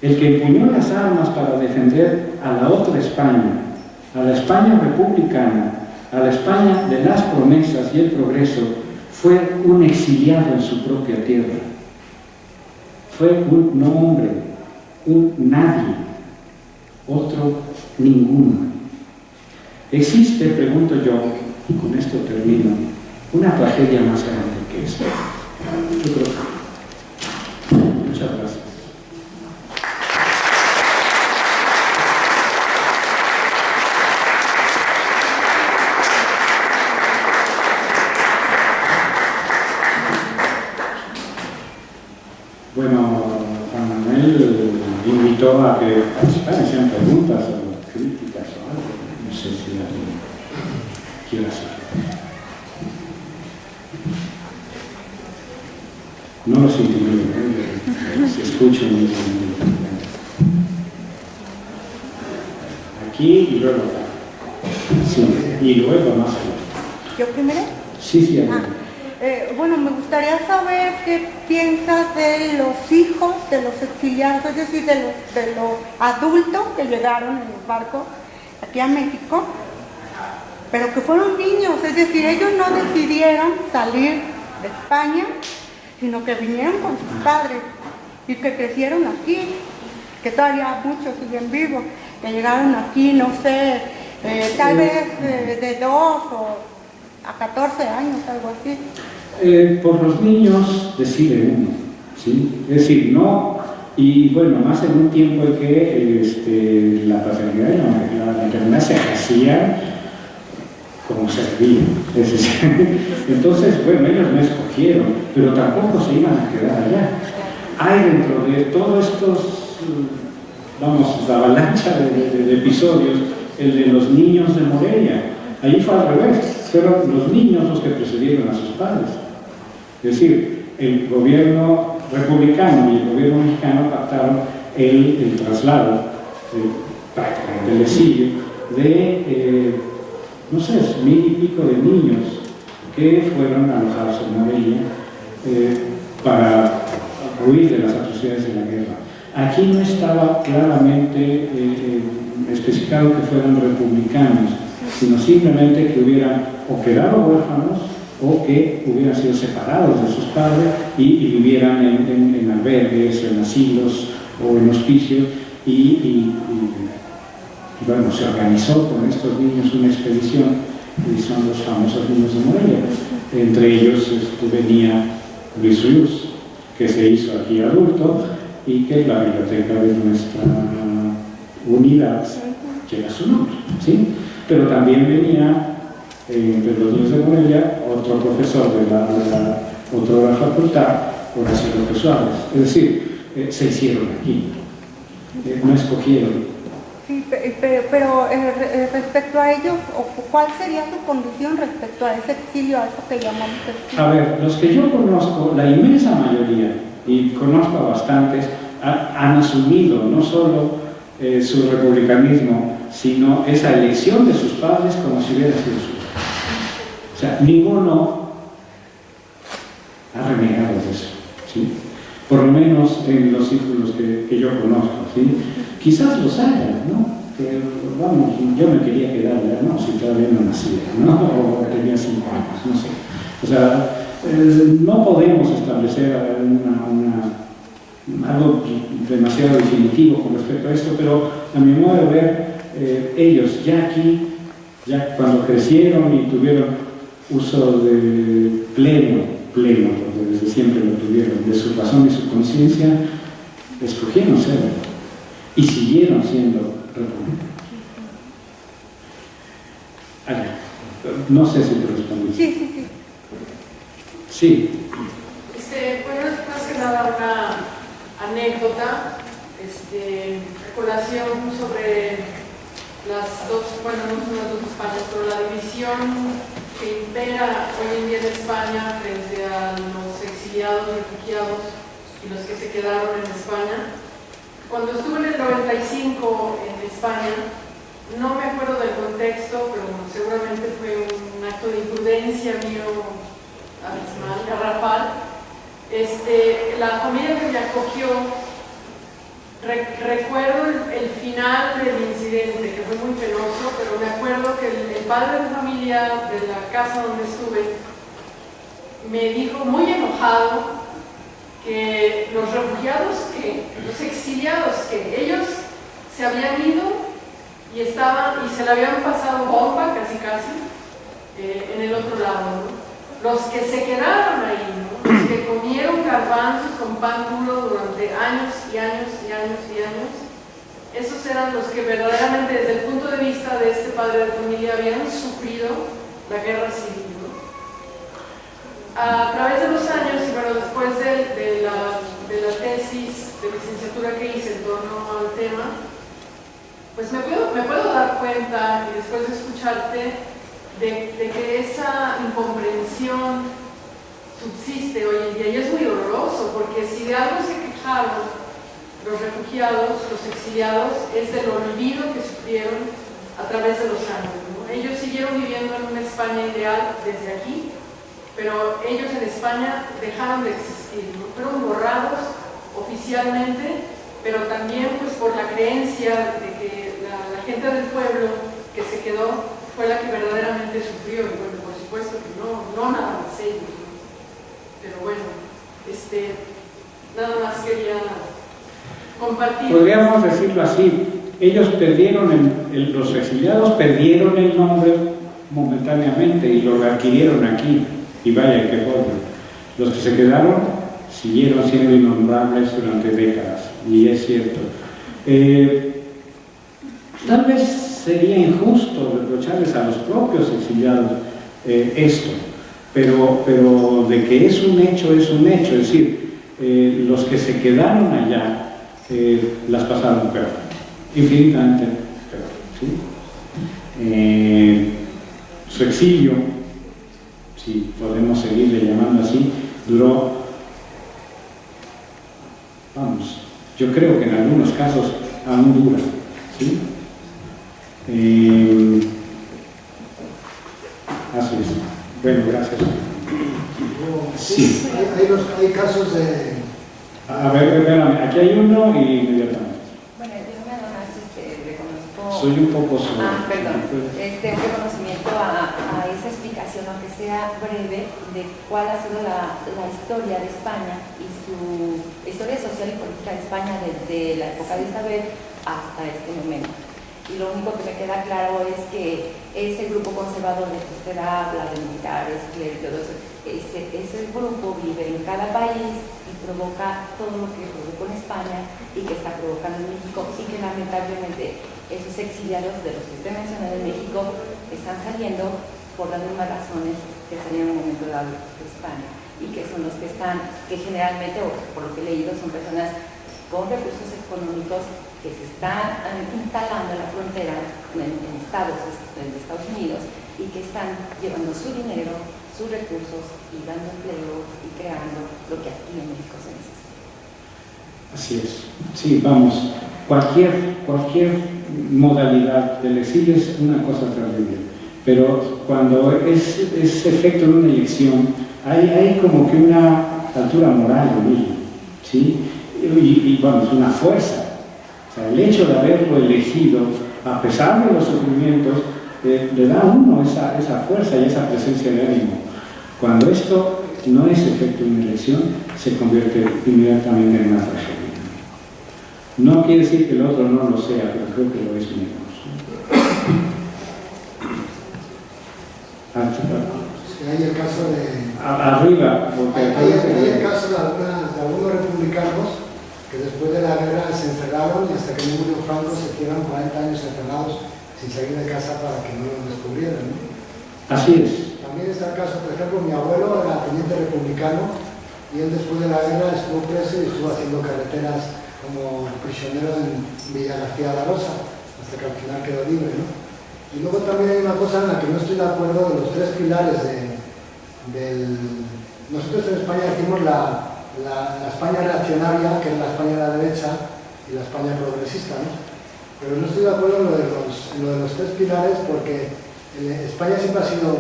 el que empuñó las armas para defender a la otra España, a la España republicana, a la España de las promesas y el progreso, fue un exiliado en su propia tierra. Fue un no hombre, un nadie, otro ninguno. Existe, pregunto yo, y con esto termino, una tragedia más grande que esta. Yo creo que. Muchas gracias. Bueno, Juan Manuel invitó a que participaran, sean preguntas o críticas o algo. No sé si alguien quiere hacerlo. No los intimido, se escuchan. Aquí y luego acá. Sí, y luego más allá. ¿Yo primero? Sí, sí, bueno, me gustaría saber qué piensas de los hijos de los exiliados, es decir, de los adultos que llegaron en el barco aquí a México, pero que fueron niños, es decir, ellos no decidieron salir de España, sino que vinieron con sus padres y que crecieron aquí, que todavía muchos siguen vivos, que llegaron aquí, no sé, tal vez de 2 o a 14 años, algo así. Por los niños decide uno, ¿sí? Es decir, no, y bueno, más en un tiempo en que la paternidad y la maternidad se hacía como servía. Es decir, entonces, bueno, ellos no escogieron, pero tampoco se iban a quedar allá. Hay dentro de todos estos, vamos, la avalancha de episodios, el de los niños de Morelia. Ahí fue al revés, fueron los niños los que precedieron a sus padres. Es decir, el gobierno republicano y el gobierno mexicano pactaron el traslado, prácticamente el exilio, de, no sé, 1000 y pico de niños que fueron alojados en Morelia para huir de las atrocidades de la guerra. Aquí no estaba claramente especificado que fueran republicanos, sino simplemente que hubieran o quedado huérfanos o que hubieran sido separados de sus padres y vivieran en albergues, en asilos o en hospicios y bueno, se organizó con estos niños una expedición y son los famosos niños de Morelia. Entre ellos venía Luis Ríos, que se hizo aquí adulto y que la biblioteca de nuestra unidad lleva su nombre, ¿sí? Pero también venía entre los niños de Morelia otro profesor de la otra facultad, Horacio López Suárez. Es decir, se hicieron aquí, no escogieron. Sí, pero respecto a ellos, ¿cuál sería su condición respecto a ese exilio, a eso que llamamos exilio? A ver, los que yo conozco, la inmensa mayoría, y conozco a bastantes, han asumido no solo su republicanismo, sino esa elección de sus padres como si hubiera sido suyo. O sea, ninguno ha renegado de eso, ¿sí? Por lo menos en los círculos que yo conozco, ¿sí? Quizás los haya, ¿no? Pero vamos, yo me quería quedar ya, no, si todavía no nacía, ¿no? O tenía 5 años, no sé. O sea, no podemos establecer algo demasiado definitivo con respecto a esto, pero a mi modo de ver, ellos ya aquí, ya cuando crecieron y tuvieron uso de pleno, porque desde siempre lo tuvieron, de su razón y su conciencia, escogieron serlo y siguieron siendo republicanos. Allá. No sé si te respondí. Sí. Sí. Bueno, más que nada una anécdota, colación sobre las dos, bueno, no son las dos Españas, pero la división que impera hoy en día en España frente a los exiliados, refugiados y los que se quedaron en España. Cuando estuve en el 95 en España, no me acuerdo del contexto, pero seguramente fue un acto de imprudencia mío abismal, garrafal. La familia que me acogió, recuerdo el final del incidente, que fue muy penoso, pero me acuerdo que el padre de familia de la casa donde estuve me dijo muy enojado que los refugiados, los exiliados, que ellos se habían ido y se le habían pasado bomba casi en el otro lado, ¿no? Los que se quedaron ahí, ¿no? Los que comieron garbanzos con pan duro durante años y años y años y años, esos eran los que verdaderamente desde el punto de vista de este padre de familia habían sufrido la guerra civil, ¿no? A través de los años, y bueno, después de la tesis de licenciatura que hice en torno al tema, pues me puedo dar cuenta, y después de escucharte, de que esa incomprensión subsiste hoy en día, y es muy doloroso, porque si de algo se quejaron los refugiados, los exiliados, es del olvido que sufrieron a través de los años, ¿no? Ellos siguieron viviendo en una España ideal desde aquí, pero ellos en España dejaron de existir, ¿no? Fueron borrados oficialmente, pero también pues por la creencia de que la gente del pueblo que se quedó fue la que verdaderamente sufrió, y bueno, por supuesto que no nada más ellos, ¿no? Pero bueno, nada más quería compartir. Podríamos decirlo así, ellos perdieron, los exiliados perdieron el nombre momentáneamente y lo adquirieron aquí, y vaya que forma. Los que se quedaron siguieron siendo innombrables durante décadas, y es cierto. Tal vez sería injusto reprocharles a los propios exiliados esto, pero de que es un hecho, es un hecho. Es decir, los que se quedaron allá las pasaron peor, infinitamente peor, ¿sí? Su exilio, si podemos seguirle llamando así, duró, vamos, yo creo que en algunos casos aún dura, ¿sí? Así es. Bueno, gracias. Sí. Hay casos de... A ver, espérame, aquí hay uno y inmediatamente. Bueno, yo nada más reconozco... Soy un poco solo. Perdón. Un reconocimiento a esa explicación, aunque sea breve, de cuál ha sido la historia de España y su historia social y política de España desde la época de Isabel hasta este momento. Y lo único que me queda claro es que ese grupo conservador de que usted habla, de militares, clérigos, ese grupo vive en cada país y provoca todo lo que provocó en España y que está provocando en México, y que lamentablemente esos exiliados de los que usted mencionó en México están saliendo por las mismas razones que salieron en un momento dado de España, y que son los que están, que generalmente, o por lo que he leído, son personas con recursos económicos que se están instalando en la frontera en Estados Unidos, y que están llevando su dinero, sus recursos, y dando empleo y creando lo que aquí en México se necesita. Así es. Sí, vamos, cualquier modalidad del exilio es una cosa terrible, pero cuando es efecto de una elección, hay como que una altura moral en ello, ¿sí? Y vamos, una fuerza. O sea, el hecho de haberlo elegido, a pesar de los sufrimientos, le da a uno esa fuerza y esa presencia de ánimo. Cuando esto no es efecto de una elección, se convierte inmediatamente en una tragedia. No quiere decir que el otro no lo sea, pero creo que lo es menos. Hay el caso de... Arriba, porque... Hay el caso de algunos republicanos que después de la guerra se encerraron, y hasta que murió Franco se quedaron 40 años encerrados sin salir de casa para que no los descubrieran, ¿no? Así es. También está el caso, por ejemplo, mi abuelo era teniente republicano y él después de la guerra estuvo preso y estuvo haciendo carreteras como prisionero en Villa García de la Rosa, hasta que al final quedó libre, ¿no? Y luego también hay una cosa en la que no estoy de acuerdo de los tres pilares Nosotros en España decimos la España reaccionaria, que es la España de la derecha, y la España progresista, ¿no? Pero no estoy de acuerdo en lo de los tres pilares porque España siempre ha sido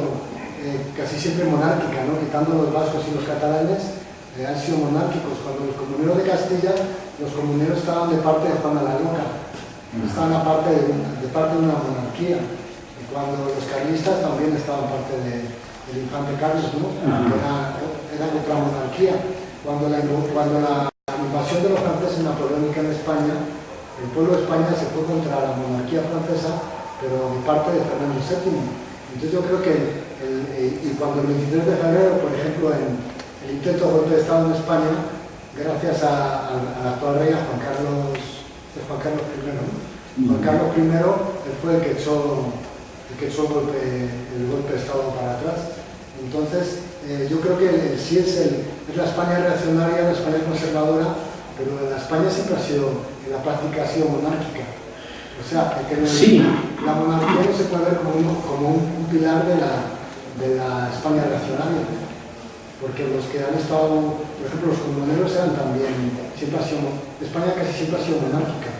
casi siempre monárquica, ¿no? Quitando los vascos y los catalanes, han sido monárquicos. Cuando los comuneros de Castilla, los comuneros estaban de parte de Juana la Loca, estaban de parte de una monarquía. Y cuando los carlistas también estaban parte del infante Carlos, ¿no? Era otra monarquía. Cuando la invasión de los franceses napoleónica en España, el pueblo de España se fue contra la monarquía francesa, pero de parte de Fernando VII. Entonces yo creo que, y cuando el 23 de febrero, por ejemplo, en el intento de golpe de Estado en España, gracias al actual rey, a Juan Carlos I, ¿no? Juan Carlos I, él fue el que echó el golpe de Estado para atrás. Entonces, yo creo que sí es la España reaccionaria, la España conservadora, pero la España siempre ha sido, en la práctica ha sido monárquica. O sea, que sí. La monarquía no se puede ver como un pilar de la España reaccionaria. Porque los que han estado, por ejemplo, los comuneros eran también, España casi siempre ha sido monárquica,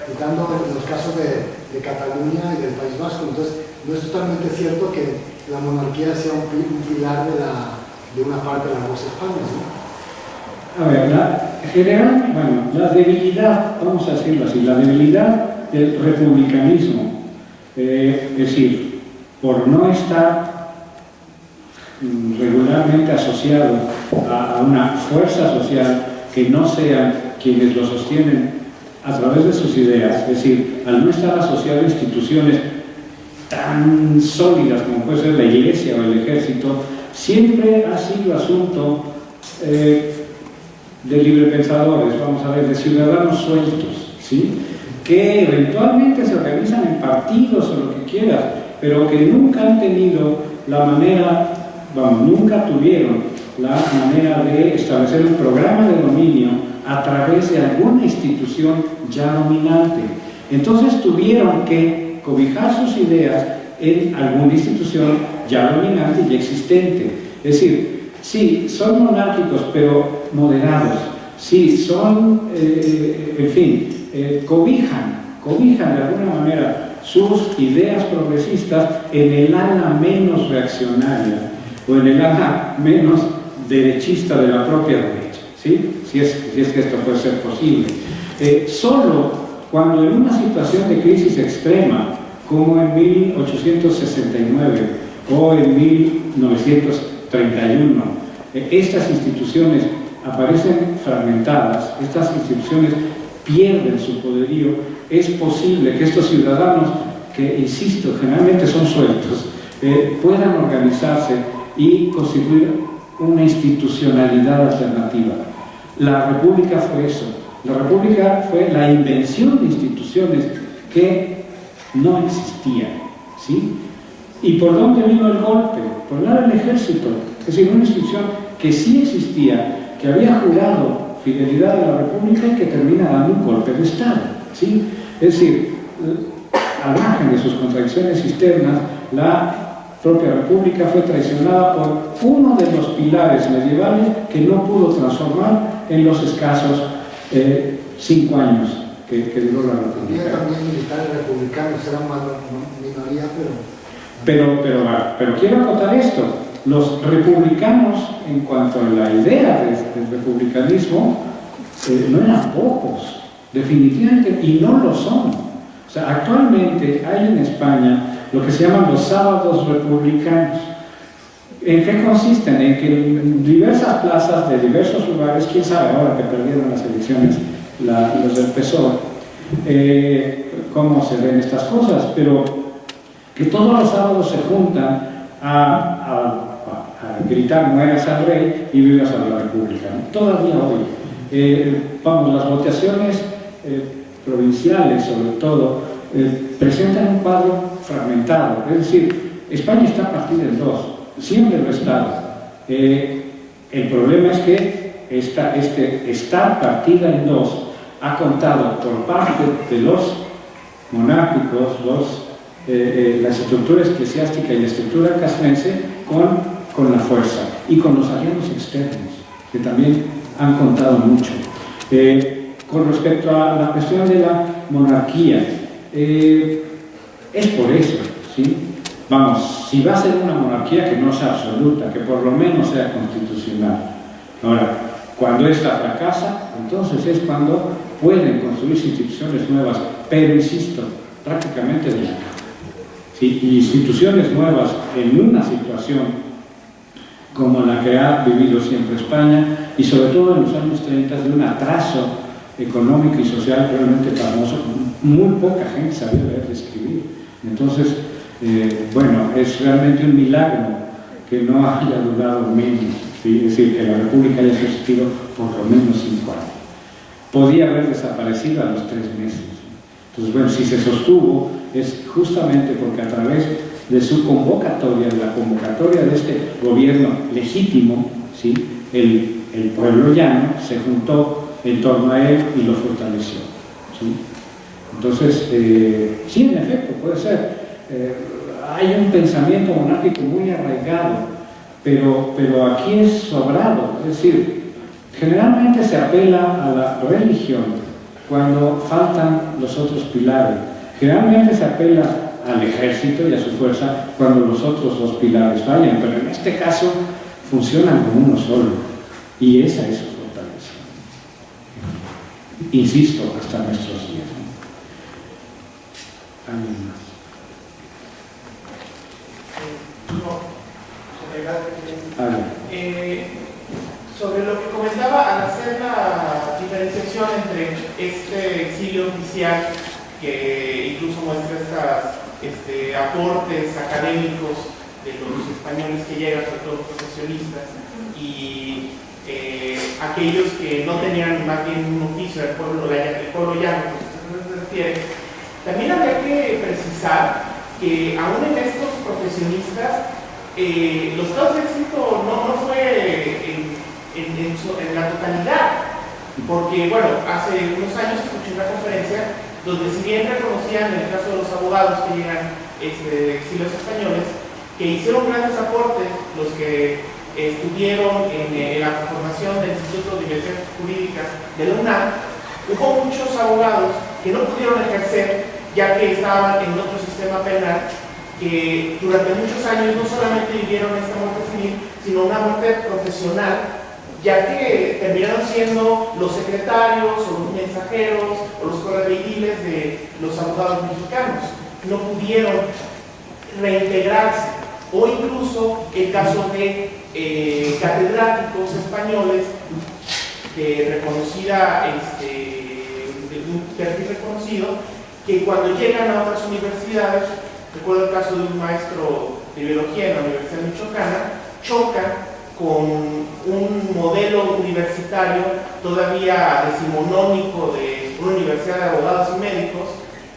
quitando los casos de Cataluña y del País Vasco. Entonces, no es totalmente cierto que la monarquía sea un pilar de una parte de la dos Españas, ¿no? A ver, la debilidad, vamos a decirlo así, la debilidad del republicanismo, es decir, por no estar regularmente asociado a una fuerza social que no sean quienes lo sostienen a través de sus ideas, es decir, al no estar asociado a instituciones tan sólidas como puede ser la Iglesia o el Ejército, siempre ha sido asunto de librepensadores, vamos a ver, de ciudadanos sueltos, ¿sí? Que eventualmente se organizan en partidos o lo que quieras, pero que nunca han tenido la manera, nunca tuvieron la manera de establecer un programa de dominio a través de alguna institución ya dominante. Entonces tuvieron que cobijar sus ideas en alguna institución ya dominante y existente. Es decir, sí, son monárquicos, pero moderados. Sí, son, cobijan de alguna manera sus ideas progresistas en el ala menos reaccionaria o en el ala menos derechista de la propia derecha, ¿sí? Si es que esto puede ser posible. Solo cuando en una situación de crisis extrema, como en 1869 o en 1931, estas instituciones aparecen fragmentadas, estas instituciones pierden su poderío, es posible que estos ciudadanos, que insisto, generalmente son sueltos, puedan organizarse y constituir una institucionalidad alternativa. La República fue eso. La República fue la invención de instituciones que no existían, ¿sí? ¿Y por dónde vino el golpe? Por el lado del ejército, es decir, una institución que sí existía, que había jurado fidelidad a la República y que termina dando un golpe de Estado, ¿sí? Es decir, al margen de sus contradicciones externas, la propia República fue traicionada por uno de los pilares medievales que no pudo transformar en los escasos 5 años que duró la República. También militares republicanos eran una minoría, pero quiero acotar esto. Los republicanos, en cuanto a la idea del republicanismo, no eran pocos, definitivamente, y no lo son. O sea, actualmente hay en España lo que se llaman los sábados republicanos. ¿En qué consisten? En que en diversas plazas de diversos lugares, quién sabe ahora que perdieron las elecciones los del PSOE, cómo se ven estas cosas, pero que todos los sábados se juntan a gritar mueras al rey y vivas a la república, ¿no? Todavía hoy. Las votaciones provinciales sobre todo presentan un cuadro fragmentado, es decir, España está partida en dos, siempre lo ha estado. El problema es que estar partida en dos ha contado por parte de los monárquicos, las estructuras eclesiásticas y la estructura castrense con la fuerza y con los aliados externos, que también han contado mucho. Con respecto a la cuestión de la monarquía, es por eso, ¿sí? Vamos, si va a ser una monarquía, que no sea absoluta, que por lo menos sea constitucional. Ahora, cuando esta fracasa, entonces es cuando pueden construirse instituciones nuevas, pero insisto, prácticamente de la nada. ¿Sí? Y instituciones nuevas en una situación como la que ha vivido siempre España, y sobre todo en los años 30, de un atraso económico y social realmente famoso. Muy poca gente sabía leer y escribir. Entonces, bueno, es realmente un milagro que no haya durado menos, ¿sí? Es decir, que la República haya subsistido por lo menos 5 años. Podía haber desaparecido a los 3 meses. Entonces, bueno, si se sostuvo, es justamente porque a través de su convocatoria, de la convocatoria de este gobierno legítimo, ¿sí? El pueblo llano se juntó en torno a él y lo fortaleció, ¿sí? Entonces, sí, en efecto, puede ser. Hay un pensamiento monárquico muy arraigado, pero aquí es sobrado. Es decir, generalmente se apela a la religión cuando faltan los otros pilares. Generalmente se apela al ejército y a su fuerza cuando los otros 2 pilares fallan, pero en este caso funcionan como uno solo, y esa es su fortaleza. Insisto, hasta nuestros días. ¿Alguien más? Sobre lo que comentaba, al hacer la diferenciación entre este exilio oficial, que incluso muestra estos aportes académicos de los españoles que llegan, sobre todo profesionistas, y aquellos que no tenían más bien un oficio del pueblo llano, como se refiere, también habría que precisar que aún en estos profesionistas, los casos de éxito no fue en la totalidad, porque bueno, hace unos años escuché una conferencia donde si bien reconocían en el caso de los abogados que llegan de exilios españoles, que hicieron grandes aportes los que estuvieron en la conformación del Instituto de Investigaciones Jurídicas de la UNAM, hubo muchos abogados que no pudieron ejercer ya que estaban en otro sistema penal, que durante muchos años no solamente vivieron esta muerte civil, sino una muerte profesional, ya que terminaron siendo los secretarios o los mensajeros o los correveidores de los abogados mexicanos. No pudieron reintegrarse, o incluso el caso de catedráticos españoles de reconocida, de un perfil reconocido, que cuando llegan a otras universidades, recuerdo el caso de un maestro de biología en la Universidad Michoacana, choca con un modelo universitario todavía decimonónico de una universidad de abogados y médicos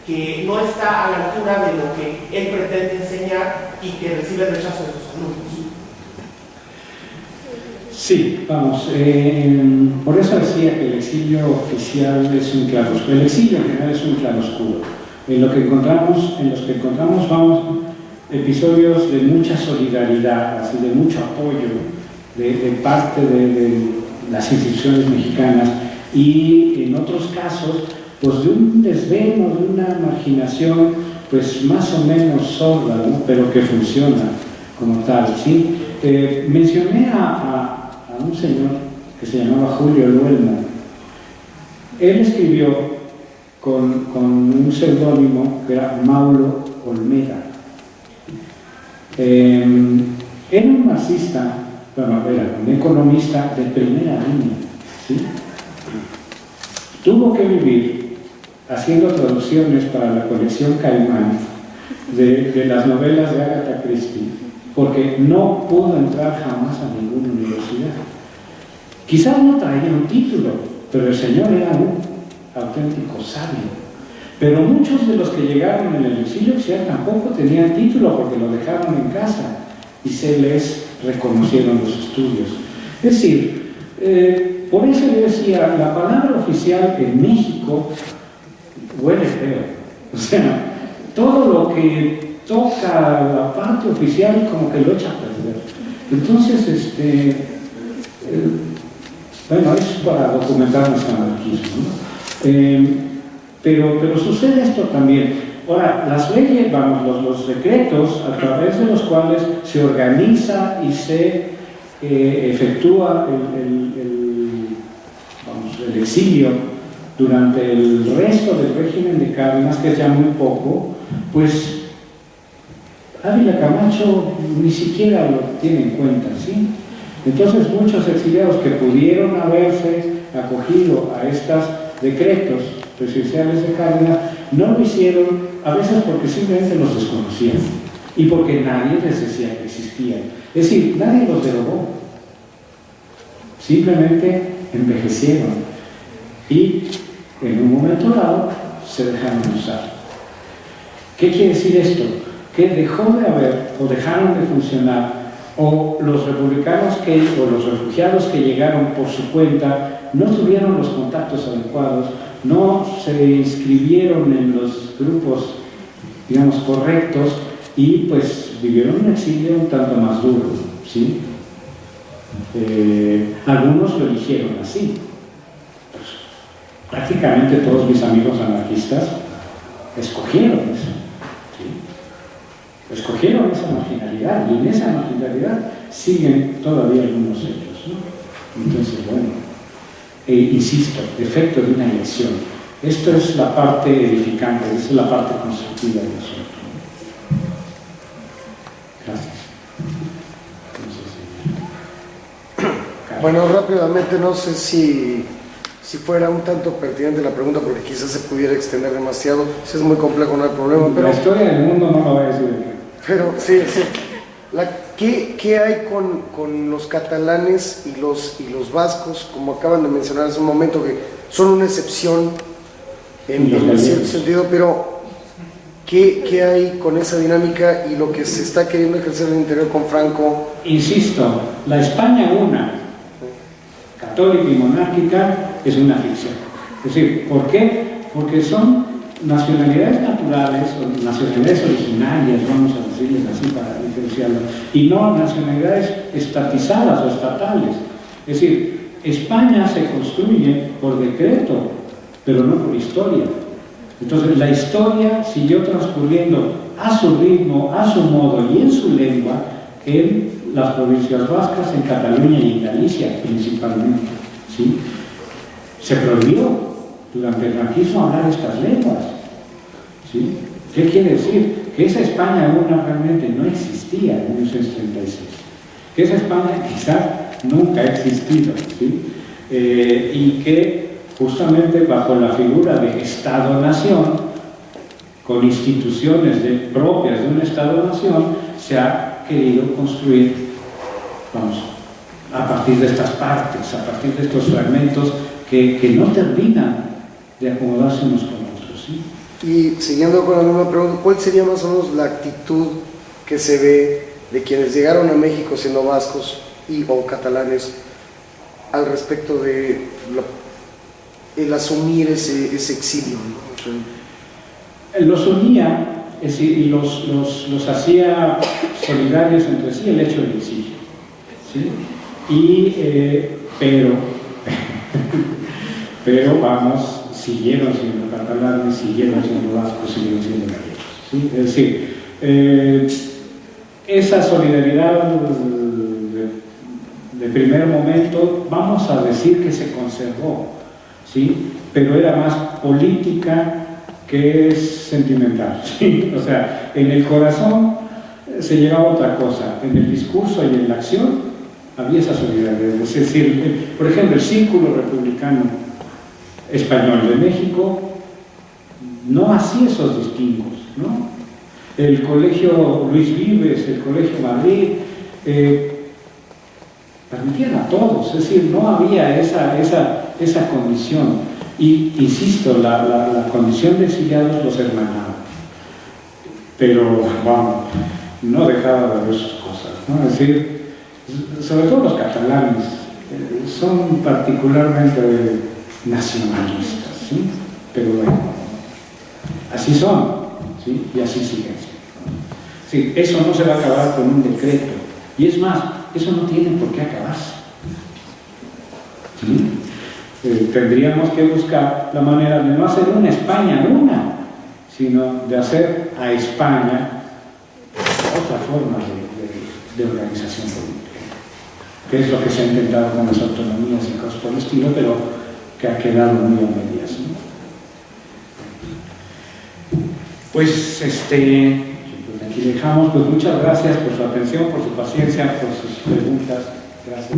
que no está a la altura de lo que él pretende enseñar y que recibe rechazo de sus alumnos. Sí, vamos, por eso decía que el exilio oficial es un claroscuro, el exilio en general es un claroscuro. En los que encontramos, vamos, episodios de mucha solidaridad, así de mucho apoyo de parte de las instituciones mexicanas, y en otros casos, pues de un desdén o de una marginación, pues más o menos sorda, ¿no? Pero que funciona como tal, ¿sí? Mencioné a un señor que se llamaba Julio Luelmo. Él escribió con un seudónimo que era Maulo Olmeda. Era un marxista, bueno, era un economista de primera línea, ¿sí? Tuvo que vivir haciendo traducciones para la colección Caimán de las novelas de Agatha Christie, porque no pudo entrar jamás a ninguna universidad. Quizás no traía un título, pero el señor era un auténtico sabio. Pero muchos de los que llegaron en el exilio oficial tampoco tenían título porque lo dejaron en casa y se les reconocieron los estudios. Es decir, por eso yo decía, la palabra oficial en México huele feo. O sea, todo lo que toca la parte oficial como que lo echa a perder. Entonces, bueno, es para documentar nuestro anarquismo, ¿no? Pero sucede esto también. Ahora, las leyes, vamos, los decretos a través de los cuales se organiza y se efectúa el exilio durante el resto del régimen de Cárdenas, que es ya muy poco, pues Ávila Camacho ni siquiera lo tiene en cuenta, ¿sí? Entonces muchos exiliados que pudieron haberse acogido a estos decretos presidenciales de Cárdenas no lo hicieron, a veces porque simplemente los desconocían y porque nadie les decía que existían. Es decir, nadie los derogó, simplemente envejecieron y en un momento dado se dejaron usar. ¿Qué quiere decir esto? Que dejó de haber o dejaron de funcionar, o los republicanos o los refugiados que llegaron por su cuenta no tuvieron los contactos adecuados, no se inscribieron en los grupos, digamos, correctos, y pues vivieron un exilio un tanto más duro, ¿sí? Algunos lo eligieron así. Pues, prácticamente todos mis amigos anarquistas escogieron eso, ¿sí? Escogieron esa marginalidad, y en esa marginalidad siguen todavía algunos de ellos, ¿no? Entonces, bueno, insisto, efecto de una elección. Esto es la parte edificante, esta es la parte constructiva del asunto. Gracias. Bueno, rápidamente, no sé si fuera un tanto pertinente la pregunta, porque quizás se pudiera extender demasiado. Si es muy complejo, no hay problema. Pero la historia del mundo no lo voy a decir. Pero sí. ¿Qué hay con los catalanes y los vascos, como acaban de mencionar hace un momento, que son una excepción en cierto sentido, pero ¿qué hay con esa dinámica y lo que se está queriendo ejercer en el interior con Franco? Insisto, la España una, católica y monárquica, es una ficción. Es decir, ¿por qué? Porque son nacionalidades naturales o nacionalidades originarias, vamos a decirles así para diferenciarlo, y no nacionalidades estatizadas o estatales. Es decir, España se construye por decreto, pero no por historia. Entonces la historia siguió transcurriendo a su ritmo, a su modo y en su lengua en las provincias vascas, en Cataluña y en Galicia principalmente, ¿sí? Se prohibió durante el franquismo hablar estas lenguas, ¿sí? ¿Qué quiere decir? Que esa España una realmente no existía en 1936, que esa España quizás nunca ha existido, ¿sí? Y que justamente bajo la figura de Estado-Nación, con instituciones propias de un Estado-Nación, se ha querido construir, vamos, a partir de estas partes, a partir de estos fragmentos que no terminan de acomodarse unos con otros, ¿sí? Y siguiendo con la misma pregunta, ¿cuál sería más o menos la actitud que se ve de quienes llegaron a México siendo vascos o catalanes al respecto de el asumir ese exilio, ¿no? Los unía, es decir, y los hacía solidarios entre sí el hecho del exilio, ¿sí? Pero vamos, siguieron siendo catalanes, siguieron siendo vascos, siguieron siendo gallegos, ¿sí? Es decir, esa solidaridad de primer momento, vamos a decir que se conservó, ¿sí? Pero era más política que sentimental, ¿sí? O sea, en el corazón se llevaba otra cosa, en el discurso y en la acción había esa solidaridad. Es decir, por ejemplo, el Círculo Republicano Español de México no hacía esos distingos, ¿no? El Colegio Luis Vives, el Colegio Madrid, permitían a todos, es decir, no había esa condición. Y, insisto, la condición de exiliados los hermanaba, pero vamos, no dejaba de ver sus cosas, ¿no? Es decir, sobre todo los catalanes, son particularmente nacionalistas, ¿sí? Pero bueno, así son, ¿sí? Y así siguen siendo. Sí, eso no se va a acabar con un decreto, y es más, eso no tiene por qué acabarse, ¿sí? Tendríamos que buscar la manera de no hacer una España una, sino de hacer a España otra forma de organización política, que es lo que se ha intentado con las autonomías y cosas por el estilo, pero que ha quedado muy a medias, ¿no? Pues aquí dejamos. Pues muchas gracias por su atención, por su paciencia, por sus preguntas. Gracias.